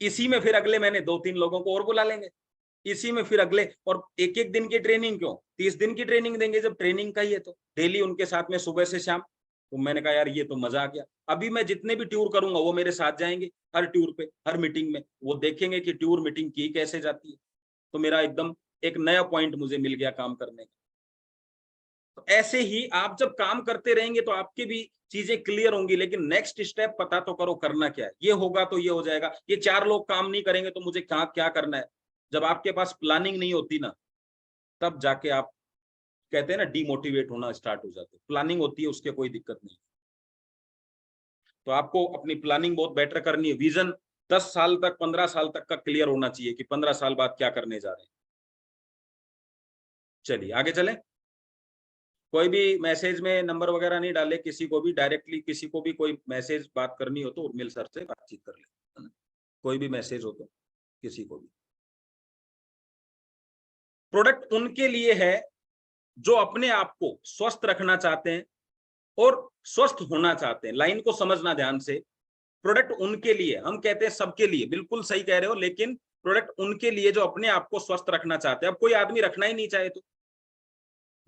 इसी में फिर अगले महीने 2-3 लोगों को और बुला लेंगे। इसी में फिर अगले, और एक एक दिन की ट्रेनिंग क्यों, 30 दिन की ट्रेनिंग देंगे जब ट्रेनिंग का ही है तो डेली उनके साथ में सुबह से शाम। तो मैंने कहा यार ये तो मजा आ गया। अभी मैं जितने भी टूर करूंगा वो मेरे साथ जाएंगे, हर टूर पे, हर मीटिंग में वो देखेंगे कि टूर मीटिंग की कैसे जाती है। तो मेरा एकदम एक नया पॉइंट मुझे मिल गया काम करने का। तो ऐसे ही आप जब काम करते रहेंगे तो आपकी भी चीजें क्लियर होंगी, लेकिन नेक्स्ट स्टेप पता तो करो करना क्या है। ये होगा तो ये हो जाएगा, ये 4 लोग काम नहीं करेंगे तो मुझे क्या क्या करना है। जब आपके पास प्लानिंग नहीं होती ना, तब जाके आप कहते हैं ना डीमोटिवेट होना स्टार्ट हो जाते। प्लानिंग होती है उसके कोई दिक्कत नहीं। तो आपको अपनी प्लानिंग बहुत बेटर करनी है। विजन 10 साल तक, 15 साल तक का क्लियर होना चाहिए कि 15 साल बाद क्या करने जा रहे हैं। चलिए आगे चलें। कोई भी मैसेज में नंबर वगैरह नहीं डाले, किसी को भी डायरेक्टली, किसी को भी कोई मैसेज बात करनी हो तो उर्मिल सर से बातचीत कर ले, है ना? कोई भी मैसेज हो तो किसी को भी। प्रोडक्ट उनके लिए है जो अपने आप को स्वस्थ रखना चाहते हैं और स्वस्थ होना चाहते हैं। लाइन को समझना ध्यान से। प्रोडक्ट उनके लिए, हम कहते हैं सबके लिए, बिल्कुल सही कह रहे हो, लेकिन प्रोडक्ट उनके लिए जो अपने आप को स्वस्थ रखना चाहते हैं। अब कोई आदमी रखना ही नहीं चाहे तो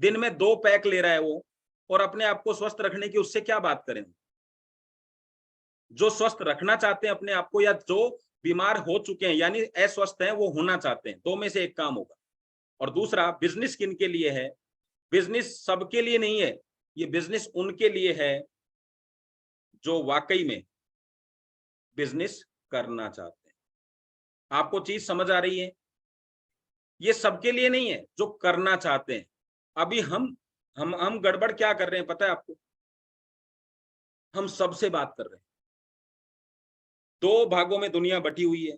दिन में 2 पैक ले रहा है वो, और अपने आप को स्वस्थ रखने की उससे क्या बात करें। जो स्वस्थ रखना चाहते हैं अपने आप को, या जो बीमार हो चुके हैं यानी अस्वस्थ हैं, वो होना चाहते हैं, 2 में से एक काम होगा। और दूसरा, बिजनेस किन के लिए है? बिजनेस सबके लिए नहीं है, ये बिजनेस उनके लिए है जो वाकई में बिजनेस करना चाहते हैं। आपको चीज समझ आ रही है? ये सबके लिए नहीं है, जो करना चाहते हैं। अभी हम गड़बड़ क्या कर रहे हैं पता है आपको? हम सबसे बात कर रहे हैं। 2 भागों में दुनिया बटी हुई है।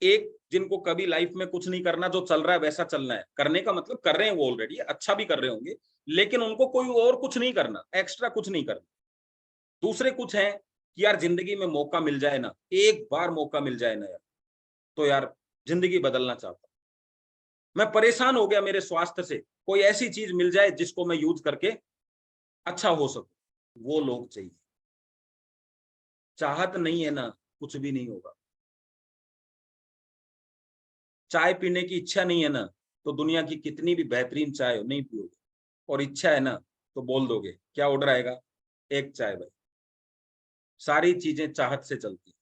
एक, जिनको कभी लाइफ में कुछ नहीं करना, जो चल रहा है वैसा चलना है। करने का मतलब कर रहे हैं वो ऑलरेडी, अच्छा भी कर रहे होंगे, लेकिन उनको कोई और कुछ नहीं करना, एक्स्ट्रा कुछ नहीं करना। दूसरे कुछ हैं कि यार जिंदगी में मौका मिल जाए ना, एक बार मौका मिल जाए ना यार, तो यार जिंदगी बदलना चाहता हूं। मैं परेशान हो गया मेरे स्वास्थ्य से, कोई ऐसी चीज मिल जाए जिसको मैं यूज करके अच्छा हो सकूं। वो लोग चाहिए। चाहत नहीं है ना, कुछ भी नहीं होगा। चाय पीने की इच्छा नहीं है ना, तो दुनिया की कितनी भी बेहतरीन चाय हो नहीं पियोगे। और इच्छा है ना, तो बोल दोगे क्या ऑर्डर आएगा, एक चाय भाई। सारी चीजें चाहत से चलती है।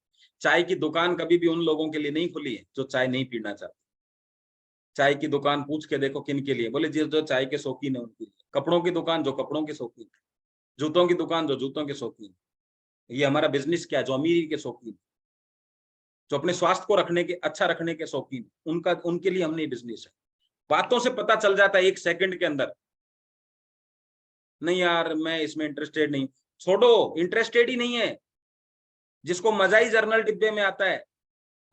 चाय की दुकान कभी भी उन लोगों के लिए नहीं खुली है जो चाय नहीं पीना चाहते। चाय की दुकान पूछ के देखो किन के लिए, बोले जो चाय के शौकीन है उनके लिए। कपड़ों की दुकान जो कपड़ों के शौकीन है। जूतों की दुकान जो जूतों के शौकीन है। ये हमारा बिजनेस क्या है, जो अमीरी के शौकीन, जो अपने स्वास्थ्य को रखने के, अच्छा रखने के शौकीन, उनका, उनके लिए हमने बिजनेस है। बातों से पता चल जाता है 1 सेकंड के अंदर। नहीं यार मैं इसमें इंटरेस्टेड नहीं, छोड़ो, इंटरेस्टेड ही नहीं है। जिसको मजा ही जर्नल डिब्बे में आता है,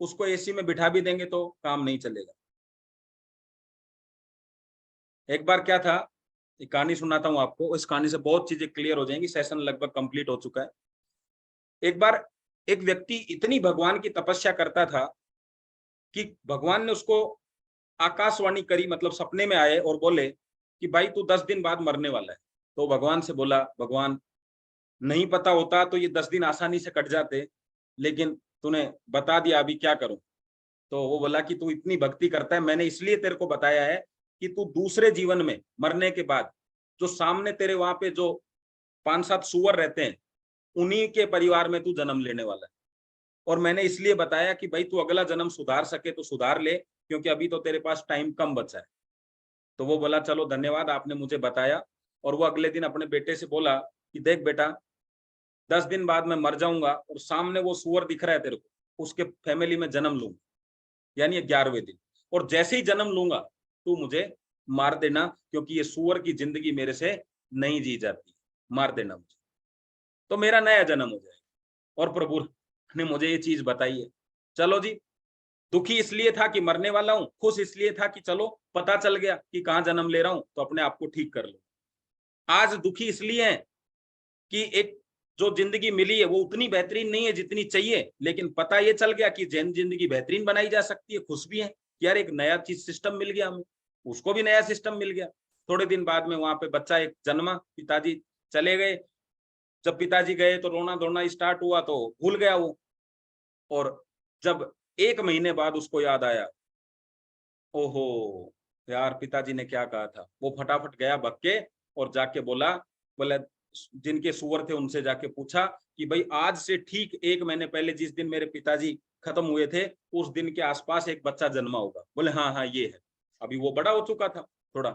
उसको एसी में बिठा भी देंगे तो काम नहीं चलेगा। एक बार क्या था, एक कहानी सुनाता हूँ आपको, इस कहानी से बहुत चीजें क्लियर हो जाएंगी। सेशन लगभग कंप्लीट हो चुका है। एक बार एक व्यक्ति इतनी भगवान की तपस्या करता था कि भगवान ने उसको आकाशवाणी करी, मतलब सपने में आए और बोले कि भाई तू 10 दिन बाद मरने वाला है। तो भगवान से बोला, भगवान नहीं पता होता तो ये 10 दिन आसानी से कट जाते, लेकिन तूने बता दिया, अभी क्या करूं। तो वो बोला कि तू इतनी भक्ति करता है, मैंने इसलिए तेरे को बताया है कि तू दूसरे जीवन में मरने के बाद, जो सामने तेरे वहां पे जो 5-7 सुअर रहते हैं, उन्हीं के परिवार में तू जन्म लेने वाला है। और मैंने इसलिए बताया कि भाई तू अगला जन्म सुधार सके तो सुधार ले, क्योंकि अभी तो तेरे पास टाइम कम बचा है। तो वो बोला चलो धन्यवाद, आपने मुझे बताया। और वो अगले दिन अपने बेटे से बोला कि देख बेटा, 10 दिन बाद मैं मर जाऊंगा और सामने वो सुअर दिख रहा है तेरे को, उसके फैमिली में जन्म लूंगा, यानी 11वें दिन। और जैसे ही जन्म लूंगा तू मुझे मार देना, क्योंकि ये सुअर की जिंदगी मेरे से नहीं जी जाती, मार देना मुझे, तो मेरा नया जन्म हो जाएगा। और प्रभु ने मुझे ये चीज बताई है। चलो जी, दुखी इसलिए था कि मरने वाला हूं, खुश इसलिए था कि चलो पता चल गया कि कहां जन्म ले रहा हूं, तो अपने आप को ठीक कर लो। आज दुखी इसलिए है कि एक जो जिंदगी मिली है वो उतनी बेहतरीन नहीं है जितनी चाहिए, लेकिन पता ये चल गया कि जिंदगी बेहतरीन बनाई जा सकती है, खुश भी है कि यार एक नया चीज सिस्टम मिल गया हमें। उसको भी नया सिस्टम मिल गया। थोड़े दिन बाद में वहां पे बच्चा एक जन्मा, पिताजी चले गए। जब पिताजी गए तो रोना धोना स्टार्ट हुआ, तो भूल गया वो। और जब 1 महीने बाद उसको याद आया ओहो यार, पिताजी ने क्या कहा था। वो फटाफट गया भग के और जाके बोला जिनके सुअर थे उनसे जाके पूछा कि भाई आज से ठीक 1 महीने पहले जिस दिन मेरे पिताजी खत्म हुए थे उस दिन के आसपास एक बच्चा जन्मा होगा। बोले हाँ हाँ ये है। अभी वो बड़ा हो चुका था थोड़ा,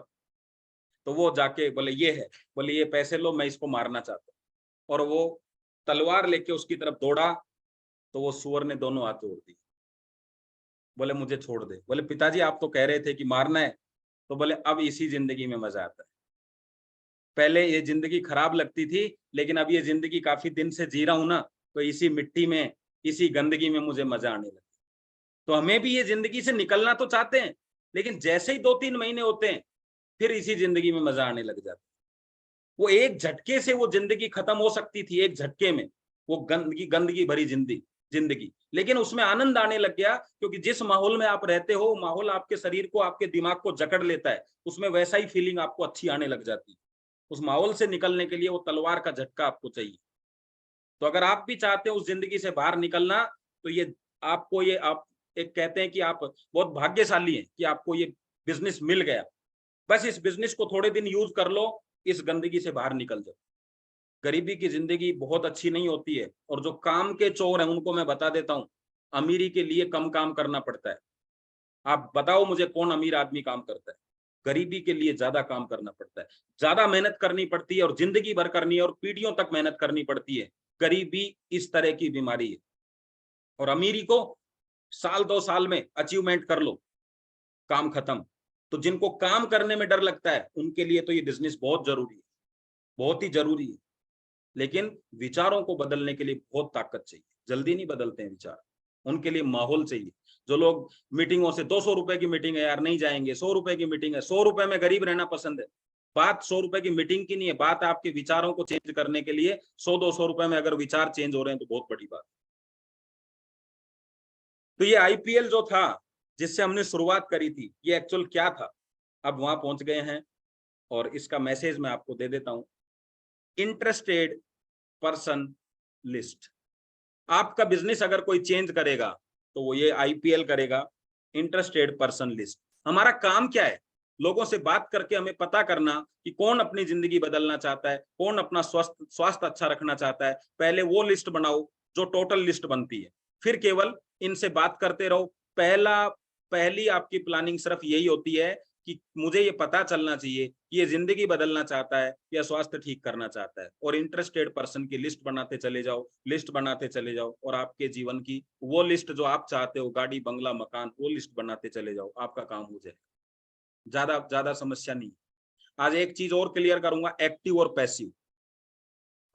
तो वो जाके बोले ये है। बोले ये पैसे लो, मैं इसको मारना चाहता हूँ। और वो तलवार लेके उसकी तरफ दौड़ा, तो वो सुअर ने दोनों हाथ तोड़ दिए। बोले मुझे छोड़ दे। बोले पिताजी आप तो कह रहे थे कि मारना है। तो बोले अब इसी जिंदगी में मजा आता है। पहले ये जिंदगी खराब लगती थी, लेकिन अब ये जिंदगी काफी दिन से जी रहा हूं ना, तो इसी मिट्टी में, इसी गंदगी में मुझे मजा आने लगा। तो हमें भी ये जिंदगी से निकलना तो चाहते हैं, लेकिन जैसे ही 2-3 महीने होते हैं फिर इसी जिंदगी में मजा आने लग जाता है। वो एक झटके से वो जिंदगी खत्म हो सकती थी, एक झटके में वो गंदगी गंदगी भरी जिंदगी, लेकिन उसमें आनंद आने लग गया, क्योंकि जिस माहौल में आप रहते हो माहौल आपके शरीर को, आपके दिमाग को जकड़ लेता है। उसमें वैसा ही फीलिंग आपको अच्छी आने लग जाती है। उस माहौल से निकलने के लिए वो तलवार का झटका आपको चाहिए। तो अगर आप भी चाहते हो उस जिंदगी से बाहर निकलना, तो ये आपको, ये आप एक कहते हैं कि आप बहुत भाग्यशाली हैं कि आपको ये बिजनेस मिल गया। बस इस बिजनेस को थोड़े दिन यूज कर लो, इस गंदगी से बाहर निकल जाओ। गरीबी की जिंदगी बहुत अच्छी नहीं होती है, और जो काम के चोर हैं उनको मैं बता देता हूँ, अमीरी के लिए कम काम करना पड़ता है। आप बताओ मुझे कौन अमीर आदमी काम करता है? गरीबी के लिए ज्यादा काम करना पड़ता है, ज्यादा मेहनत करनी पड़ती है, और जिंदगी भर करनी है, और पीढ़ियों तक मेहनत करनी पड़ती है। गरीबी इस तरह की बीमारी है, और अमीरी को साल 2 साल में अचीवमेंट कर लो, काम खत्म। तो जिनको काम करने में डर लगता है उनके लिए तो ये बिजनेस बहुत जरूरी है, बहुत ही जरूरी है। लेकिन विचारों को बदलने के लिए बहुत ताकत चाहिए, जल्दी नहीं बदलते हैं विचार। उनके लिए माहौल चाहिए। जो लोग मीटिंगों से 200 रुपए की मीटिंग है यार नहीं जाएंगे, 100 रुपए की मीटिंग है, 100 रुपए में गरीब रहना पसंद है। बात 100 रुपए की मीटिंग की नहीं है, बात आपके विचारों को चेंज करने के लिए 100-200 रुपए में अगर विचार चेंज हो रहे हैं तो बहुत बड़ी बात। तो ये आईपीएल जो था जिससे हमने शुरुआत करी थी, ये एक्चुअल क्या था? अब वहां पहुंच गए हैं, और इसका मैसेज मैं आपको दे देता हूं। Interested person list. आपका बिजनेस अगर कोई चेंज करेगा तो वो ये आईपीएल करेगा, इंटरेस्टेड पर्सन लिस्ट। हमारा काम क्या है? लोगों से बात करके हमें पता करना कि कौन अपनी जिंदगी बदलना चाहता है, कौन अपना स्वास्थ्य अच्छा रखना चाहता है। पहले वो लिस्ट बनाओ जो टोटल लिस्ट बनती है, फिर केवल इनसे बात करते रहो। पहली आपकी प्लानिंग सिर्फ यही होती है कि मुझे ये पता चलना चाहिए कि ये जिंदगी बदलना चाहता है या स्वास्थ्य ठीक करना चाहता है। और इंटरेस्टेड पर्सन की लिस्ट बनाते चले जाओ, लिस्ट बनाते चले जाओ, और आपके जीवन की वो लिस्ट जो आप चाहते हो, गाड़ी बंगला मकान, वो लिस्ट बनाते चले जाओ, आपका काम हो जाए। ज्यादा ज्यादा समस्या नहीं। आज एक चीज और क्लियर करूंगा, एक्टिव और पैसिव।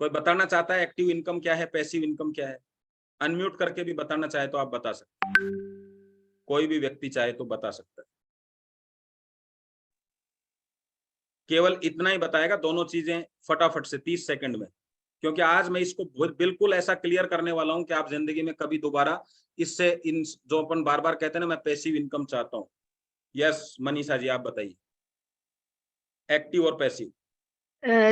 कोई बताना चाहता है एक्टिव इनकम क्या है, पैसिव इनकम क्या है? अनम्यूट करके भी बताना चाहे तो आप बता सकते हैं, कोई भी व्यक्ति चाहे तो बता सकता है। केवल इतना ही बताएगा, दोनों चीजें फटाफट से 30 सेकंड में, क्योंकि आज मैं इसको बिल्कुल ऐसा क्लियर करने वाला हूं कि आप जिंदगी में कभी दोबारा इससे, इन जो अपन बार बार कहते हैं ना मैं पैसिव इनकम चाहता हूं। यस मनीषा जी आप बताइए, एक्टिव और पैसिव।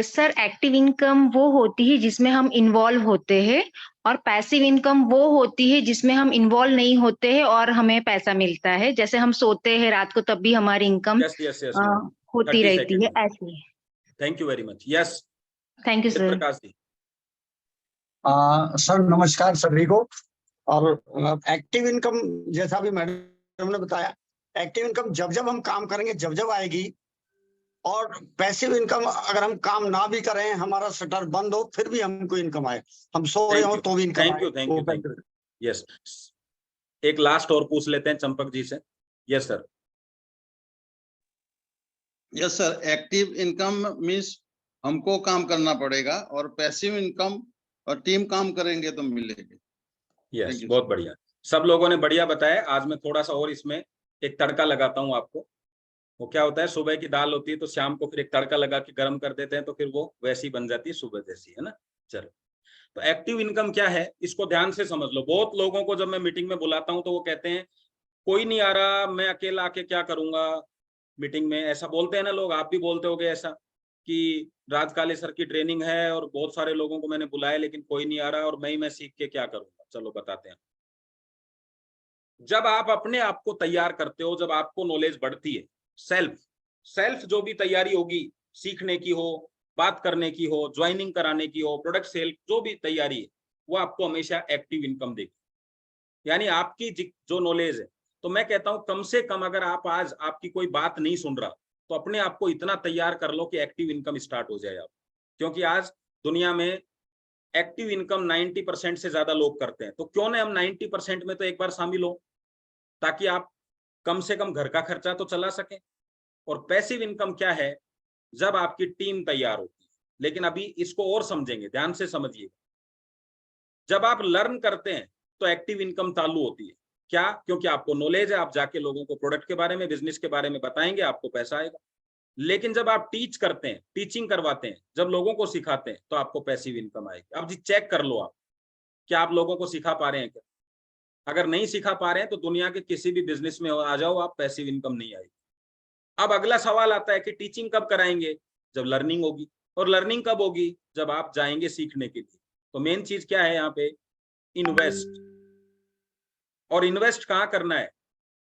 सर एक्टिव इनकम वो होती है जिसमें हम इन्वॉल्व होते हैं, और पैसिव इनकम वो होती है जिसमें हम इन्वॉल्व नहीं होते हैं और हमें पैसा मिलता है। जैसे हम सोते हैं रात को तब भी हमारी इनकम
यस यस यस
होती
30
रहती है,
सेकंड।
ऐसी।
Thank you very much. Yes
thank you sir.
Prakash ji.
Sir नमस्कार सभी को। और एक्टिव इनकम जैसा भी मैडम ने बताया, एक्टिव इनकम जब जब हम काम करेंगे जब जब आएगी। और पैसिव इनकम अगर हम काम ना भी करें, हमारा शटर बंद हो फिर भी हमको इनकम आए, हम सो रहे हो तो भी income
thank you thank you thank you. Yes एक लास्ट और पूछ लेते हैं चंपक जी से। Yes sir.
Yes sir, active income means हमको काम करना पड़ेगा, और पैसिव इनकम और टीम काम करेंगे तो मिलेगी।
यस बहुत बढ़िया, सब लोगों ने बढ़िया बताया। आज मैं थोड़ा सा और इसमें एक तड़का लगाता हूँ आपको। वो क्या होता है, सुबह की दाल होती है तो शाम को फिर एक तड़का लगा के गर्म कर देते हैं, तो फिर वो वैसी बन जाती है सुबह जैसी, है ना। चलो, तो एक्टिव इनकम क्या है इसको ध्यान से समझ लो। बहुत लोगों को जब मैं मीटिंग में बुलाता हूँ तो वो कहते हैं कोई नहीं आ रहा, मैं अकेला आके क्या करूंगा मीटिंग में। ऐसा बोलते हैं ना लोग, आप भी बोलते होगे ऐसा कि राजकाली सर की ट्रेनिंग है और बहुत सारे लोगों को मैंने बुलाया लेकिन कोई नहीं आ रहा और मैं सीख के क्या करूंगा। चलो बताते हैं। जब आप अपने आप को तैयार करते हो, जब आपको नॉलेज बढ़ती है, सेल्फ जो भी तैयारी होगी, सीखने की हो, बात करने की हो, ज्वाइनिंग कराने की हो, प्रोडक्ट सेल, जो भी तैयारी है, वो आपको हमेशा एक्टिव इनकम देगी, यानी आपकी जो नॉलेज है। तो मैं कहता हूं कम से कम अगर आप आज आपकी कोई बात नहीं सुन रहा, तो अपने आप को इतना तैयार कर लो कि एक्टिव इनकम स्टार्ट हो जाए आप, क्योंकि आज दुनिया में एक्टिव इनकम 90% से ज्यादा लोग करते हैं। तो क्यों ना हम 90% में तो एक बार शामिल हो, ताकि आप कम से कम घर का खर्चा तो चला सकें। और पैसिव इनकम क्या है? जब आपकी टीम तैयार होती है। लेकिन अभी इसको और समझेंगे, ध्यान से समझिएगा। जब आप लर्न करते हैं तो एक्टिव इनकम चालू होती है। क्या? क्योंकि आपको नॉलेज है, आप जाके लोगों को प्रोडक्ट के बारे में, बिजनेस के बारे में बताएंगे, आपको पैसा आएगा। लेकिन जब आप टीच करते हैं, टीचिंग करवाते हैं, जब लोगों को सिखाते हैं, तो आपको पैसिव इनकम आएगी। अब जी चेक कर लो आप, क्या आप लोगों को सिखा पा रहे हैं क्या? अगर नहीं सिखा पा रहे हैं तो दुनिया के किसी भी बिजनेस में आ जाओ आप, पैसिव इनकम नहीं आएगी। अब अगला सवाल आता है कि टीचिंग कब कराएंगे? जब लर्निंग होगी। और लर्निंग कब होगी? जब आप जाएंगे सीखने के लिए। तो मेन चीज क्या है यहाँ पे? इन्वेस्ट। और इन्वेस्ट कहाँ करना है?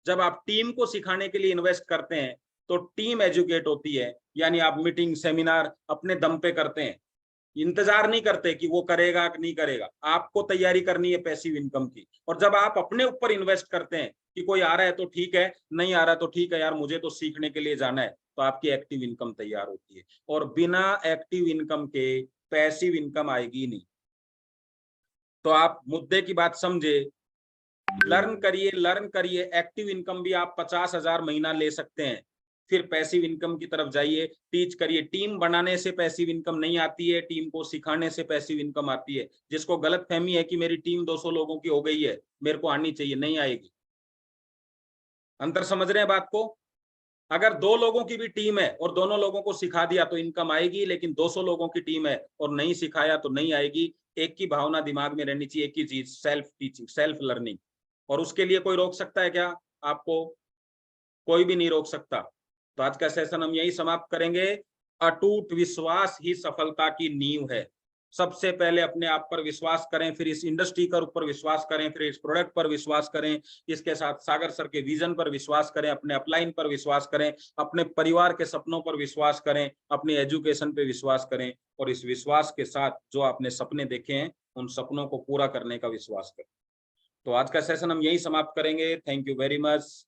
जब आप टीम को सिखाने के लिए इन्वेस्ट करते हैं तो टीम एजुकेट होती है, यानी आप मीटिंग सेमिनार अपने दम पे करते हैं, इंतजार नहीं करते कि वो करेगा कि नहीं करेगा। आपको तैयारी करनी है पैसिव इनकम की। और जब आप अपने ऊपर इन्वेस्ट करते हैं कि कोई आ रहा है तो ठीक है, नहीं आ रहा तो ठीक है यार, मुझे तो सीखने के लिए जाना है, तो आपकी एक्टिव इनकम तैयार होती है। और बिना एक्टिव इनकम के पैसिव इनकम आएगी नहीं। तो आप मुद्दे की बात समझे, लर्न करिए। एक्टिव इनकम भी आप 50,000 महीना ले सकते हैं। फिर पैसिव इनकम की तरफ जाइए, टीच करिए। टीम बनाने से पैसिव इनकम नहीं आती है, टीम को सिखाने से पैसिव इनकम आती है। जिसको गलत फहमी है कि मेरी टीम 200 लोगों की हो गई है, मेरे को आनी चाहिए, नहीं आएगी। अंतर समझ रहे हैं बात को? अगर 2 लोगों की भी टीम है और दोनों लोगों को सिखा दिया तो इनकम आएगी, लेकिन 200 लोगों की टीम है और नहीं सिखाया तो नहीं आएगी। एक की भावना दिमाग में रहनी चाहिए, एक ही चीज, सेल्फ टीचिंग, सेल्फ लर्निंग। और उसके लिए कोई रोक सकता है क्या आपको? कोई भी नहीं रोक सकता। तो आज का सेशन हम यही समाप्त करेंगे। अटूट विश्वास ही सफलता की नींव है। सबसे पहले अपने आप पर विश्वास करें, फिर इस इंडस्ट्री के ऊपर विश्वास करें, फिर इस प्रोडक्ट पर विश्वास करें, इसके साथ सागर सर के विजन पर विश्वास करें, अपने अपलाइन पर विश्वास करें, अपने परिवार के सपनों पर विश्वास करें, अपनी एजुकेशन पे विश्वास करें, और इस विश्वास के साथ जो आपने सपने देखे हैं उन सपनों को पूरा करने का विश्वास करें। तो आज का सेशन हम यही समाप्त करेंगे। Thank you very much.